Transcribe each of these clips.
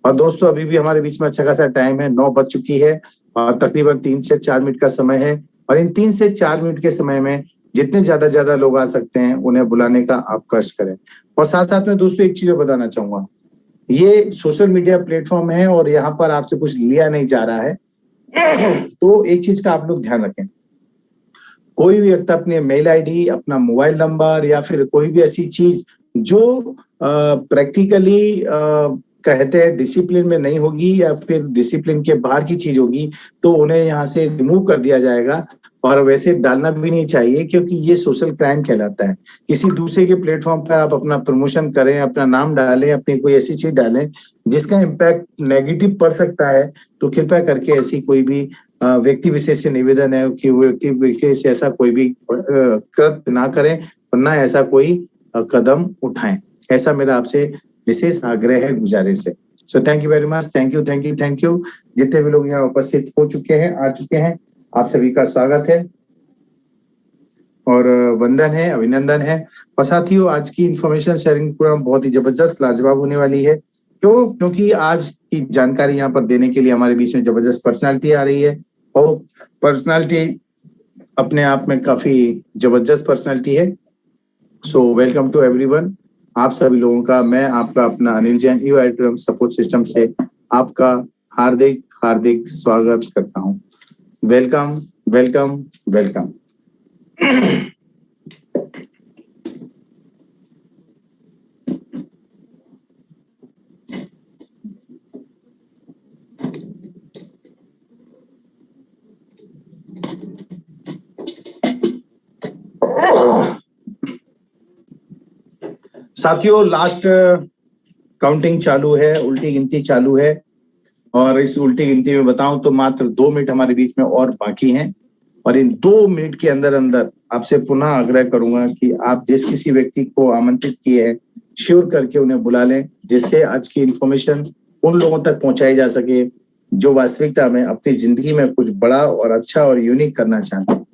और दोस्तों अभी भी हमारे बीच में अच्छा खासा टाइम है, 9 बज चुकी है और तकरीबन 3 से 4 मिनट का समय है। और इन 3 से 4 मिनट के समय में जितने ज्यादा लोग आ सकते हैं उन्हें बुलाने का आप कष्ट करें। और साथ साथ में दोस्तों एक चीज बताना चाहूंगा, ये सोशल मीडिया प्लेटफॉर्म है और यहाँ पर आपसे कुछ लिया नहीं जा रहा है। तो एक चीज का आप लोग ध्यान रखें, कोई भी व्यक्ति अपने मेल आईडी, अपना मोबाइल नंबर या फिर कोई भी ऐसी चीज जो प्रैक्टिकली कहते हैं डिसिप्लिन में नहीं होगी या फिर डिसिप्लिन के बाहर की चीज होगी तो उन्हें यहाँ से रिमूव कर दिया जाएगा। और वैसे डालना भी नहीं चाहिए क्योंकि ये सोशल क्राइम कहलाता है। किसी दूसरे के प्लेटफॉर्म पर आप अपना प्रमोशन करें, अपना नाम डालें, अपनी कोई ऐसी चीज डालें जिसका इम्पैक्ट नेगेटिव पड़ सकता है, तो कृपया करके ऐसी कोई भी व्यक्ति विशेष से निवेदन है कि वो व्यक्ति विशेष ऐसा कोई भी कृत्य ना करें और ना ऐसा कोई कदम उठाएं। ऐसा मेरा आपसे विशेष आग्रह है, गुजारिश है। So thank you very much, thank you. जितने भी लोग यहाँ उपस्थित हो चुके हैं, आ चुके हैं, आप सभी का स्वागत है और वंदन है, अभिनंदन है। और साथियों आज की इंफॉर्मेशन शेयरिंग प्रोग्राम बहुत ही जबरदस्त लाजवाब होने वाली है। क्योंकि आज की जानकारी यहाँ पर देने के लिए हमारे बीच में जबरदस्त पर्सनालिटी आ रही है और पर्सनालिटी अपने आप में काफी जबरदस्त पर्सनालिटी है। So welcome to everyone. आप सभी लोगों का मैं आपका अपना अनिल जैन ईवाईट्रम सपोर्ट सिस्टम से आपका हार्दिक स्वागत करता हूँ। Welcome welcome welcome. साथियों लास्ट काउंटिंग चालू है, उल्टी गिनती चालू है और इस उल्टी गिनती में बताऊं तो मात्र 2 मिनट हमारे बीच में और बाकी हैं। और इन 2 मिनट के अंदर अंदर आपसे पुनः आग्रह करूंगा कि आप जिस किसी व्यक्ति को आमंत्रित किए हैं श्योर करके उन्हें बुला लें, जिससे आज की इंफॉर्मेशन उन लोगों तक पहुंचाई जा सके जो वास्तविकता में अपनी जिंदगी में कुछ बड़ा और अच्छा और यूनिक करना चाहते हैं।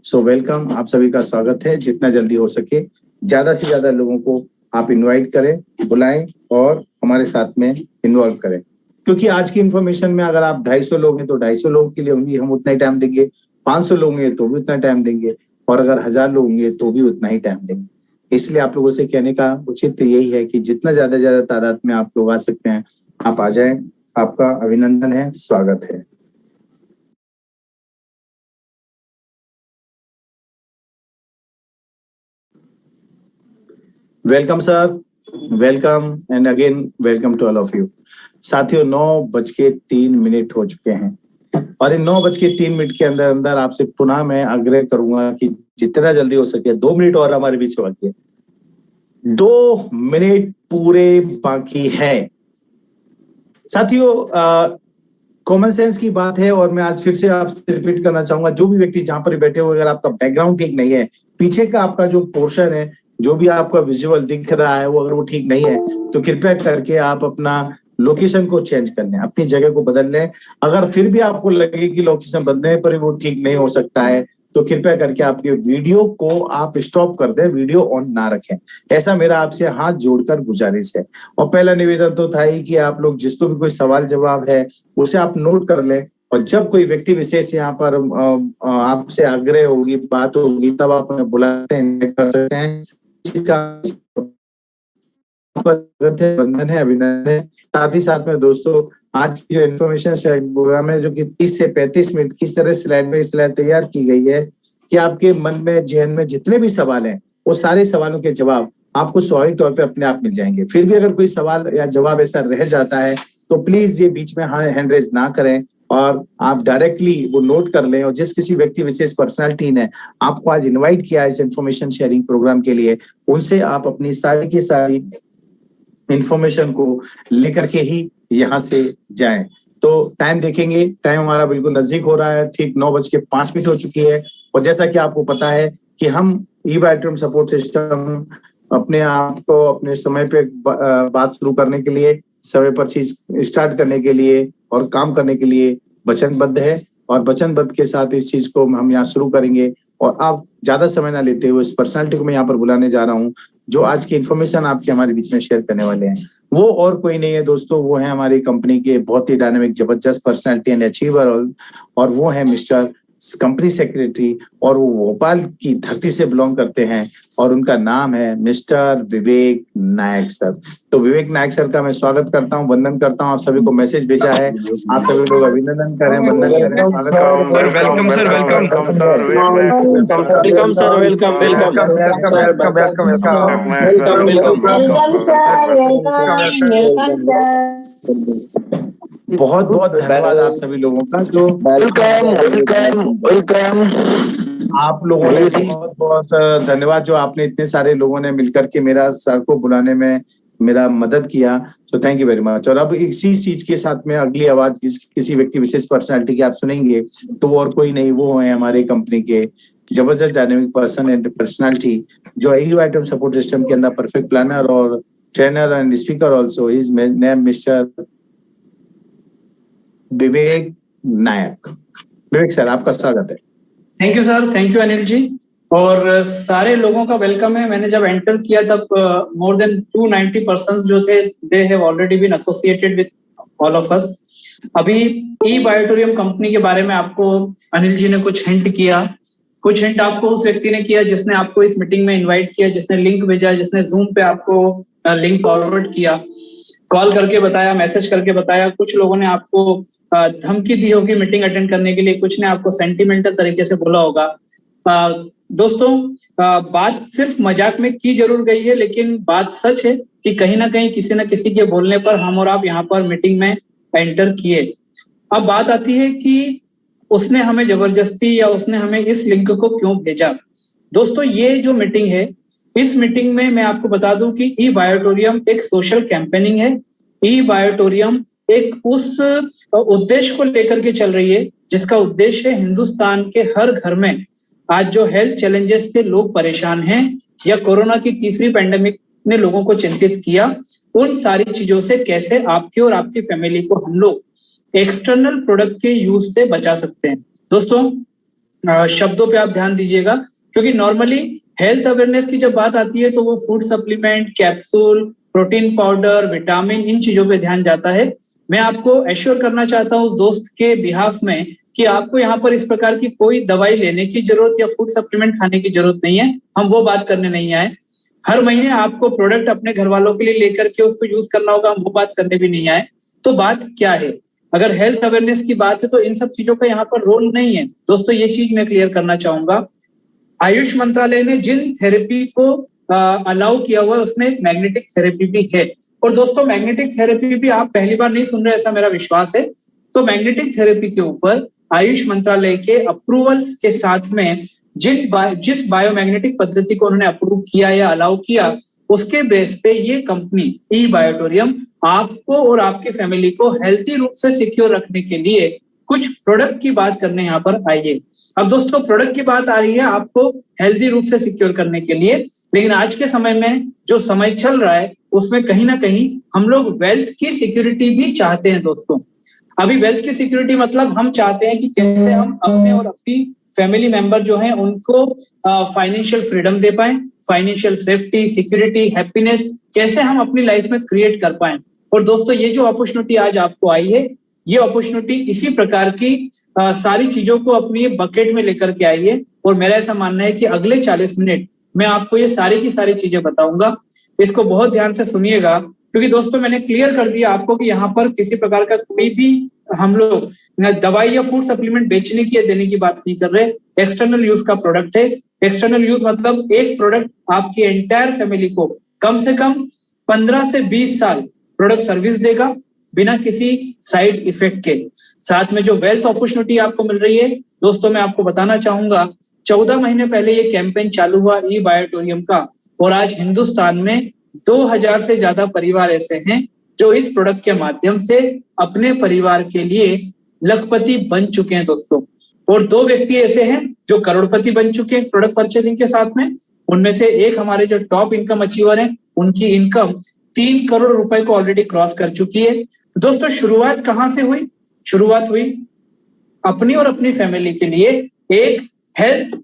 सो वेलकम, आप सभी का स्वागत है। जितना जल्दी हो सके ज्यादा से ज्यादा लोगों को आप इनवाइट करें, बुलाएं और हमारे साथ में इन्वॉल्व करें। क्योंकि आज की इंफॉर्मेशन में अगर आप 250 लोग हैं तो 250 लोगों के लिए होंगी, हम उतना ही टाइम देंगे। 500 लोग हैं तो भी उतना टाइम देंगे और अगर 1000 लोग होंगे तो भी उतना ही टाइम देंगे। इसलिए आप लोगों से कहने का उचित यही है कि जितना ज्यादा तादाद में आप लोग आ सकते हैं आप आ जाएं। आपका अभिनंदन है, स्वागत है। Welcome sir, welcome and again welcome to all of you. साथियों 9:03 हो चुके हैं और इन 9:03 के अंदर अंदर आपसे पुनः मैं आग्रह करूंगा कि जितना जल्दी हो सके 2 मिनट और हमारे बीच बाकी है। 2 मिनट पूरे बाकी है। साथियों कॉमन सेंस की बात है और मैं आज फिर से आपसे रिपीट करना चाहूंगा, जो भी व्यक्ति जहां पर बैठे हुए, अगर आपका बैकग्राउंड ठीक नहीं है, पीछे का आपका जो पोर्शन है, जो भी आपका विजुअल दिख रहा है वो अगर वो ठीक नहीं है तो कृपया करके आप अपना लोकेशन को चेंज कर लें, अपनी जगह को बदल लें। अगर फिर भी आपको लगे कि लोकेशन बदलने पर वो ठीक नहीं हो सकता है तो कृपया करके आपके वीडियो को आप स्टॉप कर दें, वीडियो ऑन ना रखें। ऐसा मेरा आपसे हाथ जोड़कर गुजारिश है। और पहला निवेदन तो था ही कि आप लोग जिसको भी कोई सवाल जवाब है उसे आप नोट कर लें और जब कोई व्यक्ति विशेष यहाँ पर आपसे आग्रह होगी, बात होगी, तब आप उन्हें बुलाते हैं, कर सकते हैं। वंदन है, अभिनंदन है। साथ ही साथ में दोस्तों आज की इंफॉर्मेशन प्रोग्राम है जो कि 30 से 35 मिनट किस तरह स्लाइड बाय स्लाइड तैयार की गई है कि आपके मन में, जहन में जितने भी सवाल हैं वो सारे सवालों के जवाब आपको स्वाभाविक तौर पे अपने आप मिल जाएंगे। फिर भी अगर कोई सवाल या जवाब ऐसा रह जाता है तो प्लीज ये बीच में हैंड रेज ना करें और आप डायरेक्टली वो नोट कर लें। और जिस किसी व्यक्ति विशेष पर्सनालिटी ने आपको आज इन्वाइट किया है इस इंफॉर्मेशन शेयरिंग प्रोग्राम के लिए, उनसे आप अपनी सारी की सारी इंफॉर्मेशन को लेकर के ही यहाँ से जाएं। तो टाइम देखेंगे, टाइम हमारा बिल्कुल नजदीक हो रहा है, ठीक 9:05 हो चुकी है। और जैसा कि आपको पता है कि हम ईवाईट्रम सपोर्ट सिस्टम अपने आप को अपने समय पे बात शुरू करने के लिए, समय पर चीज स्टार्ट करने के लिए और काम करने के लिए वचनबद्ध है और वचनबद्ध के साथ इस चीज को हम यहाँ शुरू करेंगे। और आप ज्यादा समय ना लेते हुए इस पर्सनालिटी को मैं यहाँ पर बुलाने जा रहा हूँ जो आज की इन्फॉर्मेशन आपके हमारे बीच में शेयर करने वाले हैं। वो और कोई नहीं है दोस्तों, वो है हमारी कंपनी के बहुत ही डायनामिक जबरदस्त पर्सनालिटी एंड अचीवर, और वो है मिस्टर कंपनी सेक्रेटरी, और वो भोपाल की धरती से बिलोंग करते हैं और उनका नाम है मिस्टर विवेक नायक सर। तो विवेक नायक सर का मैं स्वागत करता हूँ, वंदन करता हूँ। आप सभी को मैसेज भेजा है, आप सभी लोग अभिनंदन करें, वंदन करें, स्वागत करें। वेलकम सर, बहुत बहुत धन्यवाद आप सभी लोगों का जो वेलकम। आप लोगों ने बहुत बहुत धन्यवाद जो आपने इतने सारे लोगों ने मिलकर के मेरा सर को बुलाने में मेरा मदद किया। तो थैंक यू वेरी मच। और अब इसी चीज के साथ में अगली आवाज किसी व्यक्ति विशेष पर्सनालिटी की आप सुनेंगे, तो वो और कोई नहीं, वो है हमारे कंपनी के जबरदस्त डायनेमिक पर्सन एंड पर्सनालिटी जो ईयू आइटम सपोर्ट सिस्टम के अंदर परफेक्ट प्लानर और trainer and speaker also. His name mister Vivek Nayak. Vivek sir, आपका स्वागत है। Thank you sir, thank you Anil ji, और सारे लोगों का वेलकम है। मैंने जब एंटर किया तब मोर देन 290 पर्सन्स जो थे, they have already been associated with all of us. अभी ई बायोटोरियम कंपनी के बारे में आपको अनिल जी ने कुछ हिंट किया, कुछ हिंट आपको उस व्यक्ति ने किया जिसने आपको इस मीटिंग में इन्वाइट किया, जिसने लिंक भेजा, जिसने जूम पे आपको लिंक फॉरवर्ड किया, कॉल करके बताया, मैसेज करके बताया। कुछ लोगों ने आपको धमकी दी होगी मीटिंग अटेंड करने के लिए, कुछ ने आपको सेंटिमेंटल तरीके से बोला होगा। दोस्तों, बात सिर्फ मजाक में की जरूर गई है, लेकिन बात सच है कि कहीं ना कहीं किसी न किसी के बोलने पर हम और आप यहाँ पर मीटिंग में एंटर किए। अब बात आती है कि उसने हमें जबरदस्ती या उसने हमें इस लिंक को क्यों भेजा। दोस्तों, ये जो मीटिंग है, इस मीटिंग में मैं आपको बता दूं कि ई बायोटोरियम एक सोशल कैंपेनिंग है। ई बायोटोरियम एक उस उद्देश्य को लेकर के चल रही है जिसका उद्देश्य है हिंदुस्तान के हर घर में आज जो हेल्थ चैलेंजेस से लोग परेशान हैं या कोरोना की तीसरी पैंडेमिक ने लोगों को चिंतित किया, उन सारी चीजों से कैसे आपके और आपकी फैमिली को हम लोग एक्सटर्नल प्रोडक्ट के यूज से बचा सकते हैं। दोस्तों, शब्दों पे आप ध्यान दीजिएगा, क्योंकि नॉर्मली हेल्थ अवेयरनेस की जब बात आती है तो वो food supplement, capsule, protein powder, vitamin, इन चीजों पे ध्यान जाता है। मैं आपको एश्योर करना चाहता हूँ उस दोस्त के बिहाफ में कि आपको यहाँ पर इस प्रकार की कोई दवाई लेने की जरूरत या फूड सप्लीमेंट खाने की जरूरत नहीं है। हम वो बात करने नहीं आए। हर महीने आपको प्रोडक्ट अपने घर वालों के लिए लेकर के उसको यूज करना होगा, हम वो बात करने भी नहीं आए। तो बात क्या है? अगर हेल्थ अवेयरनेस की बात है तो इन सब चीजों का यहाँ पर रोल नहीं है। दोस्तों, ये चीज मैं क्लियर करना चाहूंगा। आयुष मंत्रालय ने जिन थेरेपी को अलाउ किया हुआ है उसमें एक मैग्नेटिक थेरेपी भी है। और दोस्तों, मैग्नेटिक थेरेपी भी आप पहली बार नहीं सुन रहे, ऐसा मेरा विश्वास है। तो मैग्नेटिक थेरेपी के ऊपर आयुष मंत्रालय के अप्रूवल्स के साथ में जिस बायोमैग्नेटिक पद्धति को उन्होंने अप्रूव किया या अलाउ किया, उसके बेस पे ये कंपनी ई बायोटोरियम आपको और आपकी फैमिली को हेल्थी रूप से सिक्योर रखने के लिए कुछ प्रोडक्ट की बात करने यहाँ पर आई है। अब दोस्तों, प्रोडक्ट की बात आ रही है आपको हेल्दी रूप से सिक्योर करने के लिए, लेकिन आज के समय में जो समय चल रहा है उसमें कहीं ना कहीं हम लोग वेल्थ की सिक्योरिटी भी चाहते हैं। दोस्तों, अभी वेल्थ की सिक्योरिटी मतलब हम चाहते हैं कि कैसे हम अपने और अपनी फैमिली मेंबर जो हैं उनको फाइनेंशियल फ्रीडम दे पाए, फाइनेंशियल सेफ्टी, सिक्योरिटी, हैप्पीनेस कैसे हम अपनी लाइफ में क्रिएट कर पाए। और दोस्तों, ये जो अपॉर्चुनिटी आज आपको आई है, ये अपॉर्चुनिटी इसी प्रकार की सारी चीजों को अपनी बकेट में लेकर के आई है। और मेरा ऐसा मानना है कि अगले 40 मिनट मैं आपको ये सारी की सारी चीजें बताऊंगा। इसको बहुत ध्यान से सुनिएगा, क्योंकि दोस्तों मैंने क्लियर कर दिया आपको कि यहाँ पर किसी प्रकार का कोई भी हम लोग दवाई या फूड सप्लीमेंट बेचने की या देने की बात नहीं कर रहे। एक्सटर्नल यूज का प्रोडक्ट है। एक्सटर्नल यूज मतलब एक प्रोडक्ट आपकी एंटायर फैमिली को कम से कम 15 से 20 साल प्रोडक्ट सर्विस देगा बिना किसी साइड इफेक्ट के। साथ में जो वेल्थ अपॉर्चुनिटी आपको मिल रही है, दोस्तों मैं आपको बताना चाहूंगा, 14 महीने पहले ये कैंपेन चालू हुआ ई बायोटोरियम का, और आज हिंदुस्तान में 2000 से ज्यादा परिवार ऐसे हैं जो इस प्रोडक्ट के माध्यम से अपने परिवार के लिए लखपति बन चुके हैं। दोस्तों, और 2 व्यक्ति ऐसे हैं जो करोड़पति बन चुके हैं प्रोडक्ट परचेजिंग के साथ में। उनमें से एक हमारे जो टॉप इनकम अचीवर हैं, उनकी इनकम 3 करोड़ रुपए को ऑलरेडी क्रॉस कर चुकी है। दोस्तों, शुरुआत कहां से हुई? शुरुआत हुई अपनी और अपनी फैमिली के लिए एक हेल्थ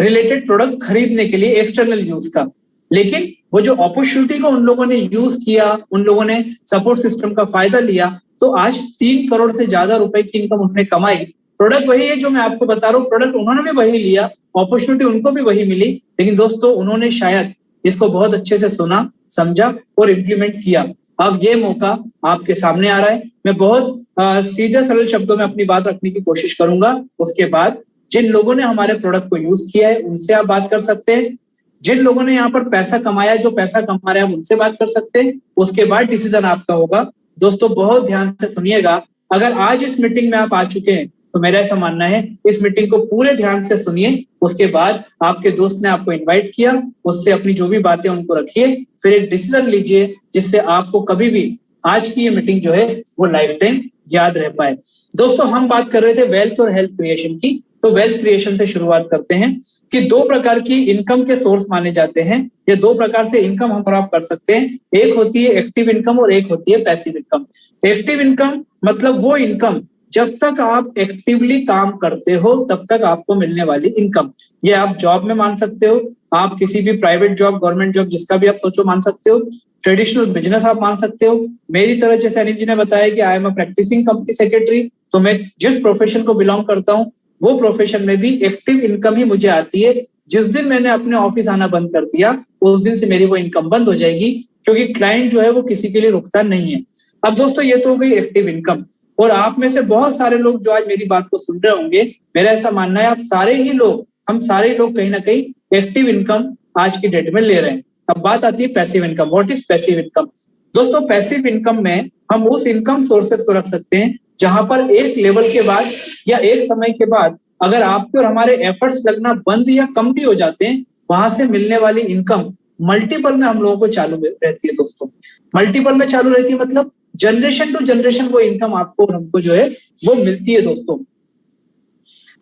रिलेटेड प्रोडक्ट खरीदने के लिए एक्सटर्नल यूज का। लेकिन वो जो अपॉर्चुनिटी को उन लोगों ने यूज किया, उन लोगों ने सपोर्ट सिस्टम का फायदा लिया, तो आज 3 करोड़ से ज्यादा रुपए की इनकम उन्होंने कमाई। प्रोडक्ट वही है जो मैं आपको बता रहा हूँ, प्रोडक्ट उन्होंने भी वही लिया, अपॉर्चुनिटी उनको भी वही मिली, लेकिन दोस्तों उन्होंने शायद इसको बहुत अच्छे से सुना, समझा और इम्प्लीमेंट किया। अब ये मौका आपके सामने आ रहा है। मैं बहुत सीधे सरल शब्दों में अपनी बात रखने की कोशिश करूंगा। उसके बाद जिन लोगों ने हमारे प्रोडक्ट को यूज किया है उनसे आप बात कर सकते हैं, जिन लोगों ने यहाँ पर पैसा कमाया, जो पैसा कमा रहे हैं, उनसे बात कर सकते हैं। उसके बाद डिसीजन आपका होगा। दोस्तों बहुत ध्यान से सुनिएगा। अगर आज इस मीटिंग में आप आ चुके हैं तो मेरा ऐसा मानना है इस मीटिंग को पूरे ध्यान से सुनिए। उसके बाद आपके दोस्त ने आपको इनवाइट किया, उससे अपनी जो भी बातें उनको रखिए, फिर एक डिसीजन लीजिए जिससे आपको कभी भी आज की ये मीटिंग जो है वो लाइफ टाइम याद रह पाए। दोस्तों हम बात कर रहे थे वेल्थ और हेल्थ क्रिएशन की, तो वेल्थ क्रिएशन से शुरुआत करते हैं कि 2 प्रकार की इनकम के सोर्स माने जाते हैं। ये 2 प्रकार से इनकम हम और आप कर सकते हैं। एक होती है एक्टिव इनकम और एक होती है पैसिव इनकम। एक्टिव इनकम मतलब वो इनकम जब तक आप एक्टिवली काम करते हो तब तक आपको मिलने वाली इनकम। ये आप जॉब में मान सकते हो, आप किसी भी प्राइवेट जॉब, गवर्नमेंट जॉब, जिसका भी आप सोचो मान सकते हो। ट्रेडिशनल बिजनेस आप मान सकते हो। मेरी तरह जैसे अनिल जी ने बताया कि I am a practising company secretary, तो मैं जिस प्रोफेशन को बिलोंग करता हूँ वो प्रोफेशन में भी एक्टिव इनकम ही मुझे आती है। जिस दिन मैंने अपने ऑफिस आना बंद कर दिया उस दिन से मेरी वो इनकम बंद हो जाएगी, क्योंकि क्लाइंट जो है वो किसी के लिए रुकता नहीं है। अब दोस्तों ये तो हो गई एक्टिव इनकम। और आप में से बहुत सारे लोग जो आज मेरी बात को सुन रहे होंगे, मेरा ऐसा मानना है आप सारे ही लोग, हम सारे लोग कहीं ना कहीं एक्टिव इनकम आज की डेट में ले रहे हैं। अब बात आती है passive income. What is passive income? दोस्तों पैसिव इनकम में हम उस इनकम सोर्सेस को रख सकते हैं जहां पर एक लेवल के बाद या एक समय के बाद अगर आपके और हमारे एफर्ट्स लगना बंद या कम भी हो जाते हैं, वहां से मिलने वाली इनकम मल्टीपल में हम लोगों को चालू रहती है। दोस्तों मल्टीपल में चालू रहती है मतलब जनरेशन टू जनरेशन वो इनकम आपको और हमको जो है वो मिलती है। दोस्तों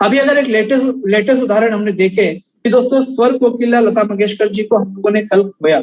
अभी अगर एक लेटेस्ट उदाहरण हमने देखे कि दोस्तों स्वर कोकिला लता मंगेशकर जी को हम लोगों ने कल खोया,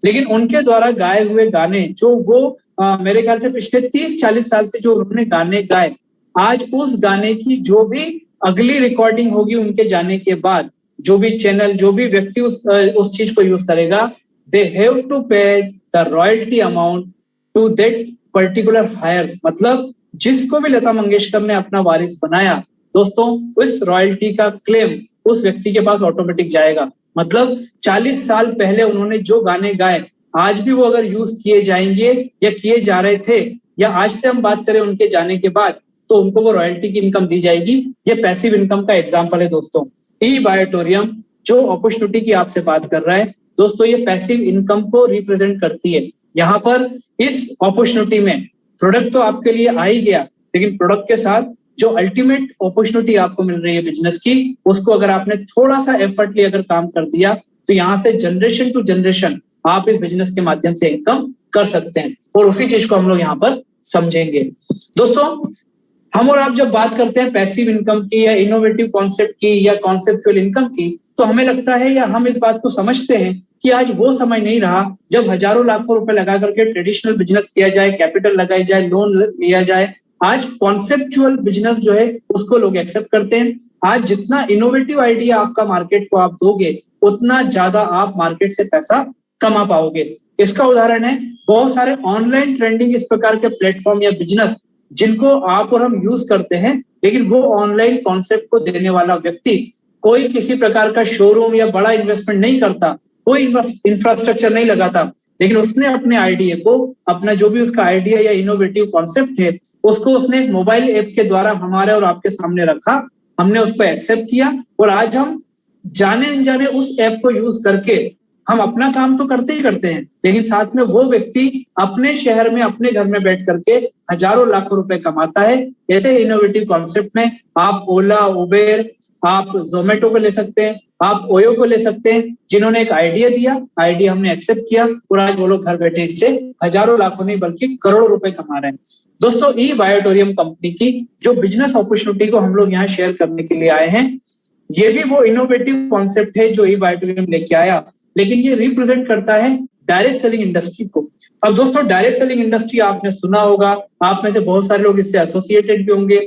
लेकिन उनके द्वारा गाए हुए गाने जो वो मेरे ख्याल से पिछले 30-40 साल से जो उन्होंने गाने गाए, आज उस गाने की जो भी अगली रिकॉर्डिंग होगी उनके जाने के बाद, जो भी चैनल, जो भी व्यक्ति उस चीज को यूज करेगा, they have to pay the royalty amount to that particular hirer. मतलब जिसको भी लता मंगेशकर ने अपना वारिस बनाया, दोस्तों उस रॉयल्टी का क्लेम उस व्यक्ति के पास ऑटोमेटिक जाएगा। मतलब 40 साल पहले उन्होंने जो गाने गाए आज भी वो अगर यूज किए जाएंगे या किए जा रहे थे, या आज से हम बात करें उनके जाने के बाद, तो उनको वो रॉयल्टी की इनकम दी जाएगी। ये पैसिव इनकम का एग्जांपल है। दोस्तों ई बायोटोरियम जो अपॉर्चुनिटी की आपसे बात कर रहा है, दोस्तों ये पैसिव इनकम को रिप्रेजेंट करती है। यहाँ पर इस अपॉर्चुनिटी में प्रोडक्ट तो आपके लिए आ ही गया, लेकिन प्रोडक्ट के साथ जो अल्टीमेट अपॉर्चुनिटी आपको मिल रही है बिजनेस की, उसको अगर आपने थोड़ा सा एफर्टली अगर काम कर दिया तो यहाँ से जनरेशन टू जनरेशन आप इस बिजनेस के माध्यम से इनकम कर सकते हैं। और उसी चीज को हम लोग यहाँ पर समझेंगे। दोस्तों हम और आप जब बात करते हैं पैसिव इनकम की या इनोवेटिव कॉन्सेप्ट की या कॉन्सेप्चुअल इनकम की, तो हमें लगता है या हम इस बात को समझते हैं कि आज वो समय नहीं रहा जब हजारों लाखों रुपए लगा करके ट्रेडिशनल बिजनेस किया जाए, कैपिटल लगाई जाए, लोन लिया जाए। आज कॉन्सेप्चुअल बिजनेस जो है उसको लोग एक्सेप्ट करते हैं। आज जितना इनोवेटिव आइडिया आपका मार्केट को आप दोगे, उतना ज्यादा आप मार्केट से पैसा कमा पाओगे। इसका उदाहरण है बहुत सारे ऑनलाइन ट्रेंडिंग इस प्रकार के प्लेटफॉर्म या बिजनेस जिनको आप और हम यूज करते हैं, लेकिन वो ऑनलाइन कॉन्सेप्ट को देने वाला व्यक्ति कोई किसी प्रकार का शोरूम या बड़ा इन्वेस्टमेंट नहीं करता, कोई इंफ्रास्ट्रक्चर नहीं लगाता, लेकिन उसने अपने आइडिया को, अपना जो भी उसका आइडिया या इनोवेटिव कॉन्सेप्ट है, उसको उसने एक मोबाइल ऐप के द्वारा हमारे और आपके सामने रखा। हमने उसको एक्सेप्ट किया और आज हम जाने अनजाने उस ऐप को यूज करके हम अपना काम तो करते ही करते हैं, लेकिन साथ में वो व्यक्ति अपने शहर में, अपने घर में बैठ करके हजारों लाखों रुपए कमाता है। ऐसे इनोवेटिव कॉन्सेप्ट में आप ओला, उबेर, आप जोमेटो को ले सकते हैं, आप ओयो को ले सकते हैं, जिन्होंने एक आइडिया दिया, आइडिया हमने एक्सेप्ट किया और आज वो लोग घर बैठे इससे हजारों लाखों नहीं बल्कि करोड़ों रुपए कमा रहे हैं। दोस्तों ई बायोटोरियम कंपनी की जो बिजनेस अपॉर्चुनिटी को हम लोग यहाँ शेयर करने के लिए आए हैं, ये भी वो इनोवेटिव कॉन्सेप्ट है जो ई बायोटोरियम लेके आया, लेकिन ये रिप्रेजेंट करता है डायरेक्ट सेलिंग इंडस्ट्री को। अब दोस्तों डायरेक्ट सेलिंग इंडस्ट्री आपने सुना होगा, आप में से बहुत सारे लोग इससे एसोसिएटेड भी होंगे,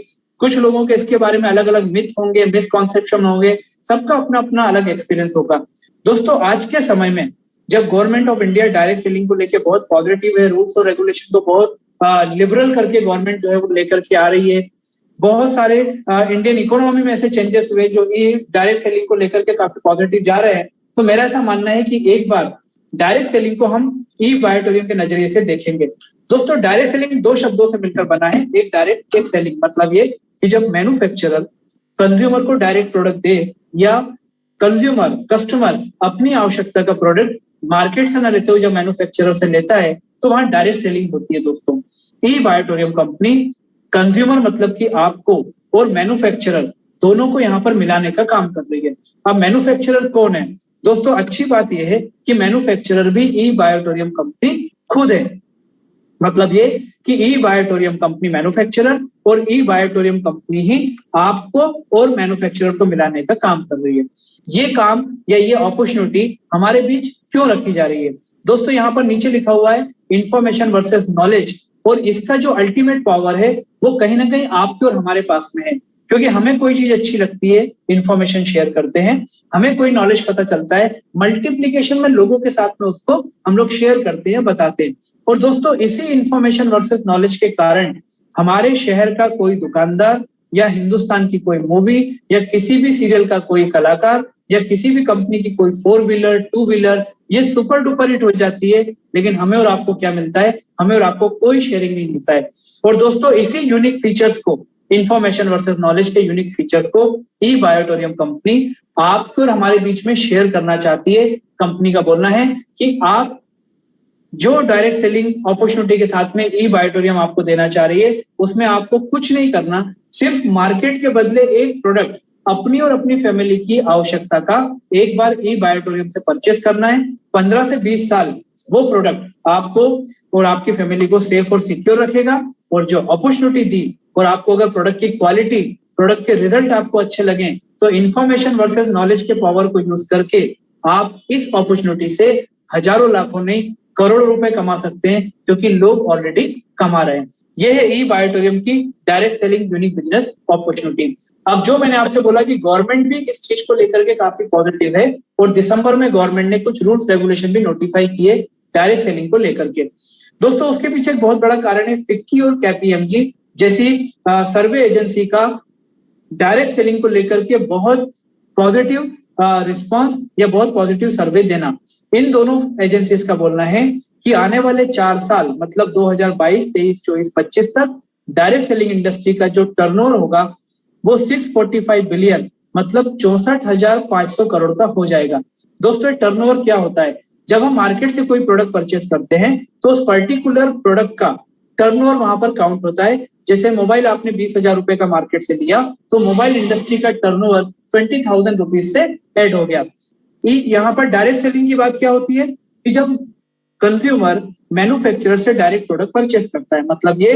कुछ लोगों के इसके बारे में अलग अलग मिथ होंगे, मिसकॉन्सेप्शन होंगे, सबका अपना अपना अलग एक्सपीरियंस होगा। दोस्तों आज के समय में जब government of India direct selling को लेकर बहुत पॉजिटिव है, रूल्स और रेगुलेशन को बहुत लिबरल करके गवर्नमेंट जो है वो लेकर के आ रही है। बहुत सारे इंडियन इकोनॉमी में ऐसे चेंजेस हुए जो ये डायरेक्ट सेलिंग को लेकर के काफी पॉजिटिव जा रहे हैं। तो मेरा ऐसा मानना है कि एक बार डायरेक्ट सेलिंग को हम ई बायोटोरियम के नजरिए से देखेंगे। दोस्तों डायरेक्ट सेलिंग दो शब्दों से मिलकर बना है, एक डायरेक्ट एक सेलिंग। मतलब ये कि जब मैन्युफैक्चरर कंज्यूमर को डायरेक्ट प्रोडक्ट दे या कंज्यूमर कस्टमर अपनी आवश्यकता का प्रोडक्ट मार्केट से ना लेते हुए जब मैन्युफैक्चरर से लेता है तो वहां डायरेक्ट सेलिंग होती है। दोस्तों ई बायोटोरियम कंपनी कंज्यूमर मतलब कि आपको और मैन्युफैक्चरर दोनों को यहाँ पर मिलाने का काम कर रही है। अब मैन्युफैक्चरर कौन है? दोस्तों अच्छी बात यह है कि मैन्युफैक्चरर भी ई बायोटोरियम कंपनी खुद है। मतलब ये कि ई बायोटोरियम कंपनी मैन्युफैक्चरर और ई बायोटोरियम कंपनी ही आपको और मैन्युफैक्चरर को मिलाने का काम कर रही है। ये काम या ये अपॉर्चुनिटी हमारे बीच क्यों रखी जा रही है? दोस्तों यहाँ पर नीचे लिखा हुआ है इंफॉर्मेशन वर्सेस नॉलेज, और इसका जो अल्टीमेट पावर है वो कहीं ना कहीं आपके और हमारे पास में है। क्योंकि हमें कोई चीज अच्छी लगती है, इंफॉर्मेशन शेयर करते हैं, हमें कोई नॉलेज पता चलता है, मल्टीप्लिकेशन में लोगों के साथ में उसको हम लोग शेयर करते हैं, बताते हैं। और दोस्तों इसी इंफॉर्मेशन वर्सेस नॉलेज के कारण हमारे शहर का कोई दुकानदार या हिंदुस्तान की कोई मूवी या किसी भी सीरियल का कोई कलाकार या किसी भी कंपनी की कोई 4 व्हीलर 2 व्हीलर ये सुपर डुपर हिट हो जाती है, लेकिन हमें और आपको क्या मिलता है? हमें और आपको कोई शेयरिंग नहीं मिलता है। और दोस्तों इसी यूनिक फीचर्स को, इंफॉर्मेशन वर्सेस नॉलेज के यूनिक फीचर्स को ई बायोटोरियम कंपनी आपको और हमारे बीच में शेयर करना चाहती है। कंपनी का बोलना है कि आप जो डायरेक्ट सेलिंग अपॉर्चुनिटी के साथ में ई बायोटोरियम आपको देना चाह रही है उसमें आपको कुछ नहीं करना, सिर्फ मार्केट के बदले एक प्रोडक्ट अपनी और अपनी फैमिली की आवश्यकता का एक बार ई बायोटोरियम से परचेस करना है। 15 से 20 साल वो प्रोडक्ट आपको और आपकी फैमिली को सेफ और सिक्योर रखेगा। और जो अपॉर्चुनिटी दी और आपको अगर प्रोडक्ट की क्वालिटी, प्रोडक्ट के रिजल्ट आपको अच्छे लगे तो इंफॉर्मेशन वर्सेस नॉलेज के पावर को यूज करके आप इस अपॉर्चुनिटी से हजारों लाखों नहीं करोड़ों रुपए कमा सकते हैं, क्योंकि लोग ऑलरेडी कमा रहे हैं। यह है ई बायोटोरियम की direct selling unique business opportunity. अब जो मैंने आपसे बोला कि गवर्नमेंट भी इस चीज को लेकर के काफी पॉजिटिव है और दिसंबर में गवर्नमेंट ने कुछ रूल्स रेगुलेशन भी नोटिफाई किए डायरेक्ट सेलिंग को लेकर के। दोस्तों उसके पीछे एक बहुत बड़ा कारण है फिक्की और KPMG जैसी सर्वे एजेंसी का डायरेक्ट सेलिंग को लेकर के बहुत पॉजिटिव रिस्पांस या बहुत पॉजिटिव सर्वे देना। इन दोनों एजेंसीज का बोलना है कि आने वाले 4 साल मतलब 2022, 23, 24, 25 तक डायरेक्ट सेलिंग इंडस्ट्री का जो टर्नओवर होगा वो 645 बिलियन मतलब 64,500 करोड़ का हो जाएगा। दोस्तों टर्नओवर क्या होता है? जब हम मार्केट से कोई प्रोडक्ट परचेस करते हैं तो उस पर्टिकुलर प्रोडक्ट का टर्नओवर वहां पर काउंट होता है। जैसे मोबाइल आपने 20,000 रुपए का मार्केट से लिया तो मोबाइल इंडस्ट्री का टर्नओवर 20,000 रुपीज से ऐड हो गया। यहाँ पर डायरेक्ट सेलिंग की बात क्या होती है कि जब कंज्यूमर मैन्युफैक्चरर से डायरेक्ट प्रोडक्ट परचेस करता है। मतलब ये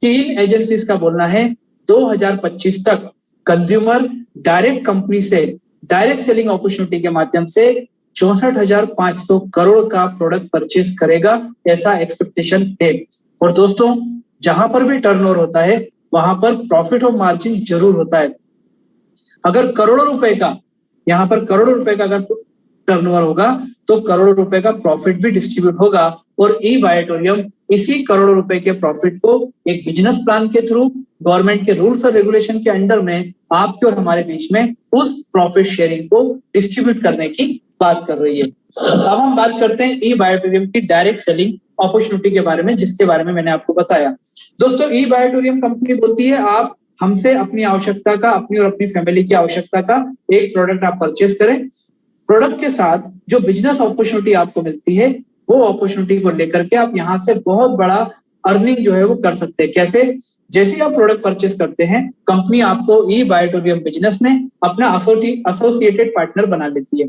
कि इन एजेंसीज का बोलना है 2025 तक कंज्यूमर डायरेक्ट कंपनी से डायरेक्ट सेलिंग अपॉर्चुनिटी के माध्यम से 64,500 करोड़ का प्रोडक्ट परचेस करेगा, ऐसा एक्सपेक्टेशन है। और दोस्तों जहां पर भी टर्नओवर होता है वहां पर प्रॉफिट और मार्जिन जरूर होता है। अगर करोड़ों रुपए का, यहाँ पर करोड़ों रुपए का अगर टर्नओवर होगा तो करोड़ों रुपए का प्रॉफिट भी डिस्ट्रीब्यूट होगा। और ई बायोटोरियम इसी करोड़ों रुपए के प्रॉफिट को एक बिजनेस प्लान के थ्रू गवर्नमेंट के रूल्स और रेगुलेशन के अंडर में आपके और हमारे बीच में उस प्रॉफिट शेयरिंग को डिस्ट्रीब्यूट करने की बात कर रही है। अब हम बात करते हैं ई बायोटोरियम की डायरेक्ट सेलिंग अपॉर्चुनिटी के बारे में, जिसके बारे में मैंने आपको बताया। दोस्तों ई बायोटोरियम कंपनी बोलती है आप हमसे अपनी आवश्यकता का, अपनी और अपनी फैमिली की आवश्यकता का एक प्रोडक्ट आप परचेस करें। प्रोडक्ट के साथ जो बिजनेस अपॉर्चुनिटी आपको मिलती है वो अपॉर्चुनिटी को लेकर के आप यहाँ से बहुत बड़ा अर्निंग जो है वो कर सकते हैं। कैसे? जैसे ही आप प्रोडक्ट परचेस करते हैं कंपनी आपको ई बायोटोरियम बिजनेस में अपना एसोसिएटेड पार्टनर बना लेती है।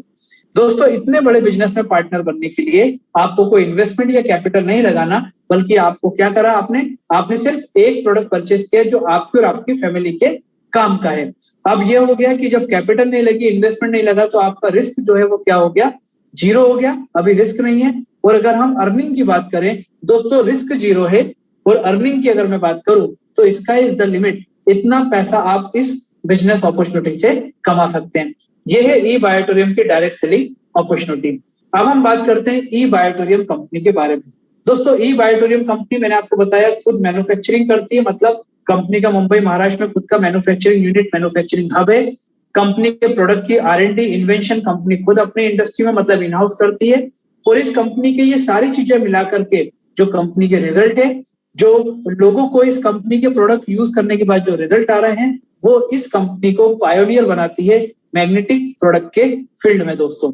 दोस्तों इतने बड़े बिजनेस में पार्टनर बनने के लिए आपको कोई इन्वेस्टमेंट या कैपिटल नहीं लगाना, बल्कि आपको क्या करा आपने सिर्फ एक प्रोडक्ट परचेस किया जो आपकी और आपकी फैमिली के काम का है। अब ये हो गया कि जब कैपिटल नहीं लगी, इन्वेस्टमेंट नहीं लगा, तो आपका रिस्क जो है वो क्या हो गया? जीरो हो गया। अभी रिस्क नहीं है। और अगर हम अर्निंग की बात करें दोस्तों, रिस्क जीरो है और अर्निंग की अगर मैं बात करूं तो स्काई इज द लिमिट। इतना पैसा आप इस बिजनेस अपॉर्चुनिटी से कमा सकते हैं। ये है ई बायोटोरियम की डायरेक्ट सेलिंग अपॉर्चुनिटी। अब हम बात करते हैं ई बायोटोरियम कंपनी के बारे में। दोस्तों ई बायोटोरियम कंपनी मैंने आपको बताया खुद मैन्युफैक्चरिंग करती है, मतलब कंपनी का मुंबई महाराष्ट्र में खुद का मैन्युफैक्चरिंग यूनिट, मैन्युफैक्चरिंग हब है। कंपनी के प्रोडक्ट की R&D इन्वेंशन कंपनी खुद अपनी इंडस्ट्री में मतलब इन हाउस करती है। और इस कंपनी के ये सारी चीजें मिलाकर के जो कंपनी के रिजल्ट है, जो लोगों को इस कंपनी के प्रोडक्ट यूज करने के बाद जो रिजल्ट आ रहे हैं, वो इस कंपनी को पायोनियर बनाती है मैग्नेटिक प्रोडक्ट के फील्ड में। दोस्तों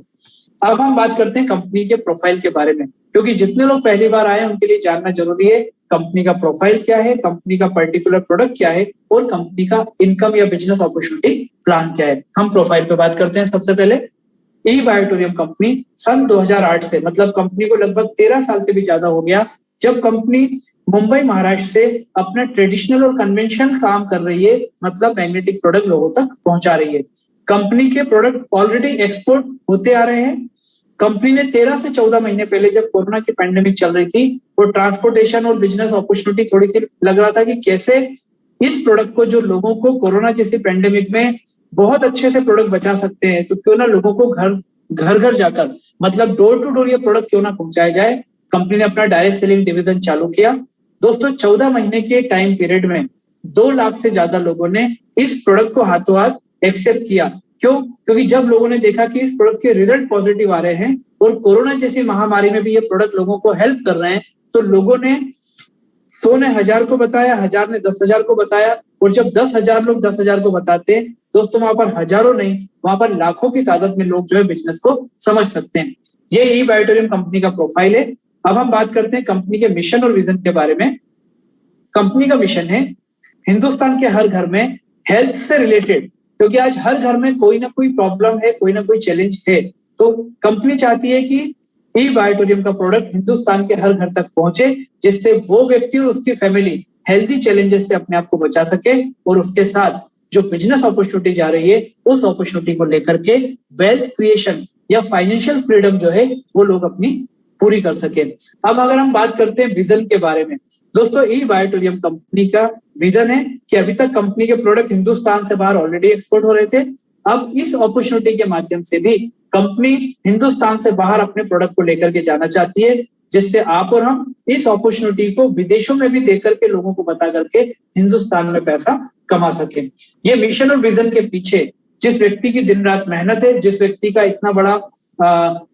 अब हम बात करते हैं कंपनी के प्रोफाइल के बारे में, क्योंकि जितने लोग पहली बार आए उनके लिए जानना जरूरी है कंपनी का प्रोफाइल क्या है, कंपनी का पर्टिकुलर प्रोडक्ट क्या है और कंपनी का इनकम या बिजनेस अपॉर्चुनिटी प्लान क्या है। हम प्रोफाइल पे बात करते हैं। सबसे पहले ई बायोटोरियम कंपनी सन 2008 से, मतलब कंपनी को लगभग 13 साल से भी ज्यादा हो गया, जब कंपनी मुंबई महाराष्ट्र से अपना ट्रेडिशनल और कन्वेंशनल काम कर रही है, मतलब मैग्नेटिक प्रोडक्ट लोगों तक पहुंचा रही है। कंपनी के प्रोडक्ट ऑलरेडी एक्सपोर्ट होते आ रहे हैं। कंपनी ने 13 से 14 महीने पहले जब कोरोना की पैंडेमिक चल रही थी, वो ट्रांसपोर्टेशन और बिजनेस अपॉर्चुनिटी थोड़ी सी लग रहा था कि कैसे इस प्रोडक्ट को, जो लोगों को कोरोना जैसी पैंडेमिक में बहुत अच्छे से प्रोडक्ट बचा सकते हैं, तो क्यों ना लोगों को घर घर जाकर, मतलब डोर टू डोर ये प्रोडक्ट क्यों ना पहुंचाया जाए। कंपनी ने अपना डायरेक्ट सेलिंग डिवीजन चालू किया। दोस्तों 14 महीने के टाइम पीरियड में 2 लाख से ज्यादा लोगों ने इस प्रोडक्ट को हाथों हाथ एक्सेप्ट किया। क्यों? क्योंकि जब लोगों ने देखा कि इस प्रोडक्ट के रिजल्ट पॉजिटिव आ रहे हैं और कोरोना जैसी महामारी में भी ये प्रोडक्ट लोगों को हेल्प कर रहे हैं, तो लोगों ने 100 ने 1000 को बताया, 1000 ने 10,000 को बताया। और जब 10,000 लोग 10,000 को बताते हैं दोस्तों, वहां पर हजारों नहीं, वहां पर लाखों की तादाद में लोग जो है बिजनेस को समझ सकते हैं। ये ई बायोटोरियम कंपनी का प्रोफाइल है। अब हम बात करते हैं कंपनी के मिशन और विजन के बारे में। कंपनी का मिशन है हिंदुस्तान के हर घर में हेल्थ से रिलेटेड, क्योंकि आज हर घर में कोई ना कोई प्रॉब्लम है, कोई ना कोई चैलेंज है, तो कंपनी चाहती है कि ई बायोटोरियम का प्रोडक्ट हिंदुस्तान के हर घर तक पहुंचे, जिससे वो व्यक्ति और उसकी फैमिली हेल्दी चैलेंजेस से अपने आप को बचा सके और उसके साथ जो बिजनेस अपॉर्चुनिटी आ रही है उस अपॉर्चुनिटी को लेकर के वेल्थ क्रिएशन या फाइनेंशियल फ्रीडम जो है वो लोग अपनी पूरी कर सके। अब अगर हम बात करते हैं विजन के बारे में, दोस्तों ई बायोटोरियम कंपनी का विजन है कि अभी तक कंपनी के प्रोडक्ट हिंदुस्तान से बाहर ऑलरेडी एक्सपोर्ट हो रहे थे। अब इस अपॉर्चुनिटी के माध्यम से भी कंपनी हिंदुस्तान से बाहर अपने प्रोडक्ट को लेकर के जाना चाहती है, जिससे आप और हम इस अपॉर्चुनिटी को विदेशों में भी देख करके लोगों को बता करके हिंदुस्तान में पैसा कमा सके। ये मिशन और विजन के पीछे जिस व्यक्ति की दिन रात मेहनत है, जिस व्यक्ति का इतना बड़ा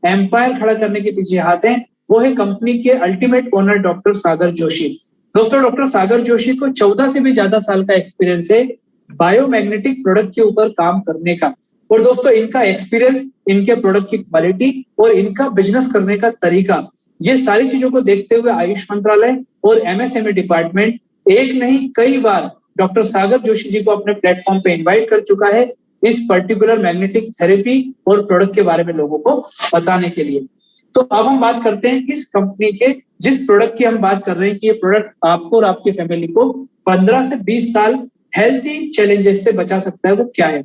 एम्पायर खड़ा करने के पीछे हाथ है, वो है कंपनी के अल्टीमेट ओनर डॉक्टर सागर जोशी। दोस्तों डॉक्टर सागर जोशी को 14 से भी ज्यादा साल का एक्सपीरियंस है बायोमैग्नेटिक प्रोडक्ट के ऊपर काम करने का। और दोस्तों इनका एक्सपीरियंस, इनके प्रोडक्ट की क्वालिटी और इनका बिजनेस करने का तरीका, ये सारी चीजों को देखते हुए आयुष मंत्रालय और MSME डिपार्टमेंट एक नहीं कई बार डॉक्टर सागर जोशी जी को अपने प्लेटफॉर्म पे इनवाइट कर चुका है इस पर्टिकुलर मैग्नेटिक थेरेपी और प्रोडक्ट के बारे में लोगों को बताने के लिए। तो अब हम बात करते हैं इस कंपनी के जिस प्रोडक्ट की हम बात कर रहे हैं कि ये प्रोडक्ट आपको और आपकी फैमिली को 15 से 20 साल हेल्थी चैलेंजेस से बचा सकता है, वो क्या है।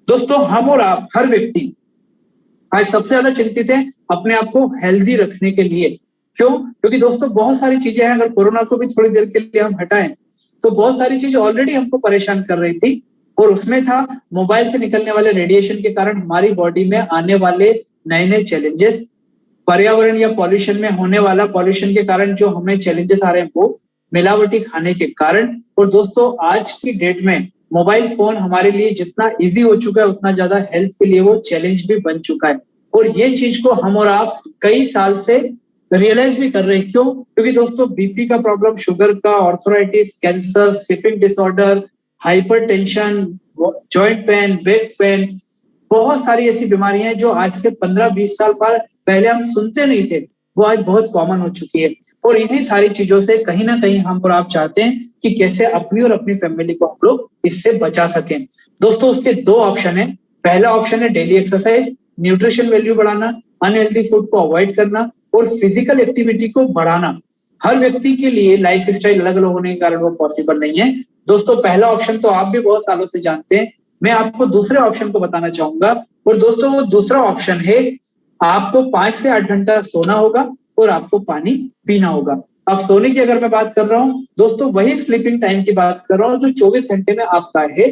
दोस्तों हम और आप हर व्यक्ति आज सबसे ज्यादा चिंतित है अपने आप को हेल्दी रखने के लिए। क्यों? क्योंकि दोस्तों बहुत सारी चीजें हैं, अगर कोरोना को भी थोड़ी देर के लिए हम हटाएं तो बहुत सारी चीजें ऑलरेडी हमको परेशान कर रही थी। और उसमें था मोबाइल से निकलने वाले रेडिएशन के कारण हमारी बॉडी में आने वाले नए नए चैलेंजेस, पर्यावरण या पॉल्यूशन में होने वाला पॉल्यूशन के कारण जो हमें चैलेंजेस आ रहे हैं वो मिलावटी खाने के कारण। और दोस्तों आज की डेट में मोबाइल फोन हमारे लिए जितना इजी हो चुका है उतना ज्यादा हेल्थ के लिए वो चैलेंज भी बन चुका है। और ये चीज को हम और आप कई साल से रियलाइज भी कर रहे हैं। क्यों? क्योंकि दोस्तों बीपी का प्रॉब्लम, शुगर का, arthritis, cancer, sleeping disorder, hypertension, joint pain, back pain, बहुत सारी ऐसी बीमारियां हैं जो आज से 15-20 साल पहले हम सुनते नहीं थे, वो आज बहुत कॉमन हो चुकी है। और इन्हीं सारी चीजों से कहीं ना कहीं हम और आप चाहते हैं कि कैसे अपनी और अपनी फैमिली को हम लोग इससे बचा सकें। दोस्तों उसके 2 ऑप्शन है। पहला ऑप्शन है डेली एक्सरसाइज, न्यूट्रिशन वैल्यू बढ़ाना, अनहेल्दी फूड को अवॉइड करना और फिजिकल एक्टिविटी को बढ़ाना। हर व्यक्ति के लिए लाइफ स्टाइल अलग अलग होने के कारण वो पॉसिबल नहीं है। दोस्तों पहला ऑप्शन तो आप भी बहुत सालों से जानते हैं, मैं आपको दूसरे ऑप्शन को बताना चाहूंगा। और दोस्तों वो दूसरा ऑप्शन है, आपको 5 से 8 घंटा सोना होगा और आपको पानी पीना होगा। अब सोने की अगर मैं बात कर रहा हूं दोस्तों, वही स्लीपिंग टाइम की बात कर रहा हूं जो 24 घंटे में आपका है।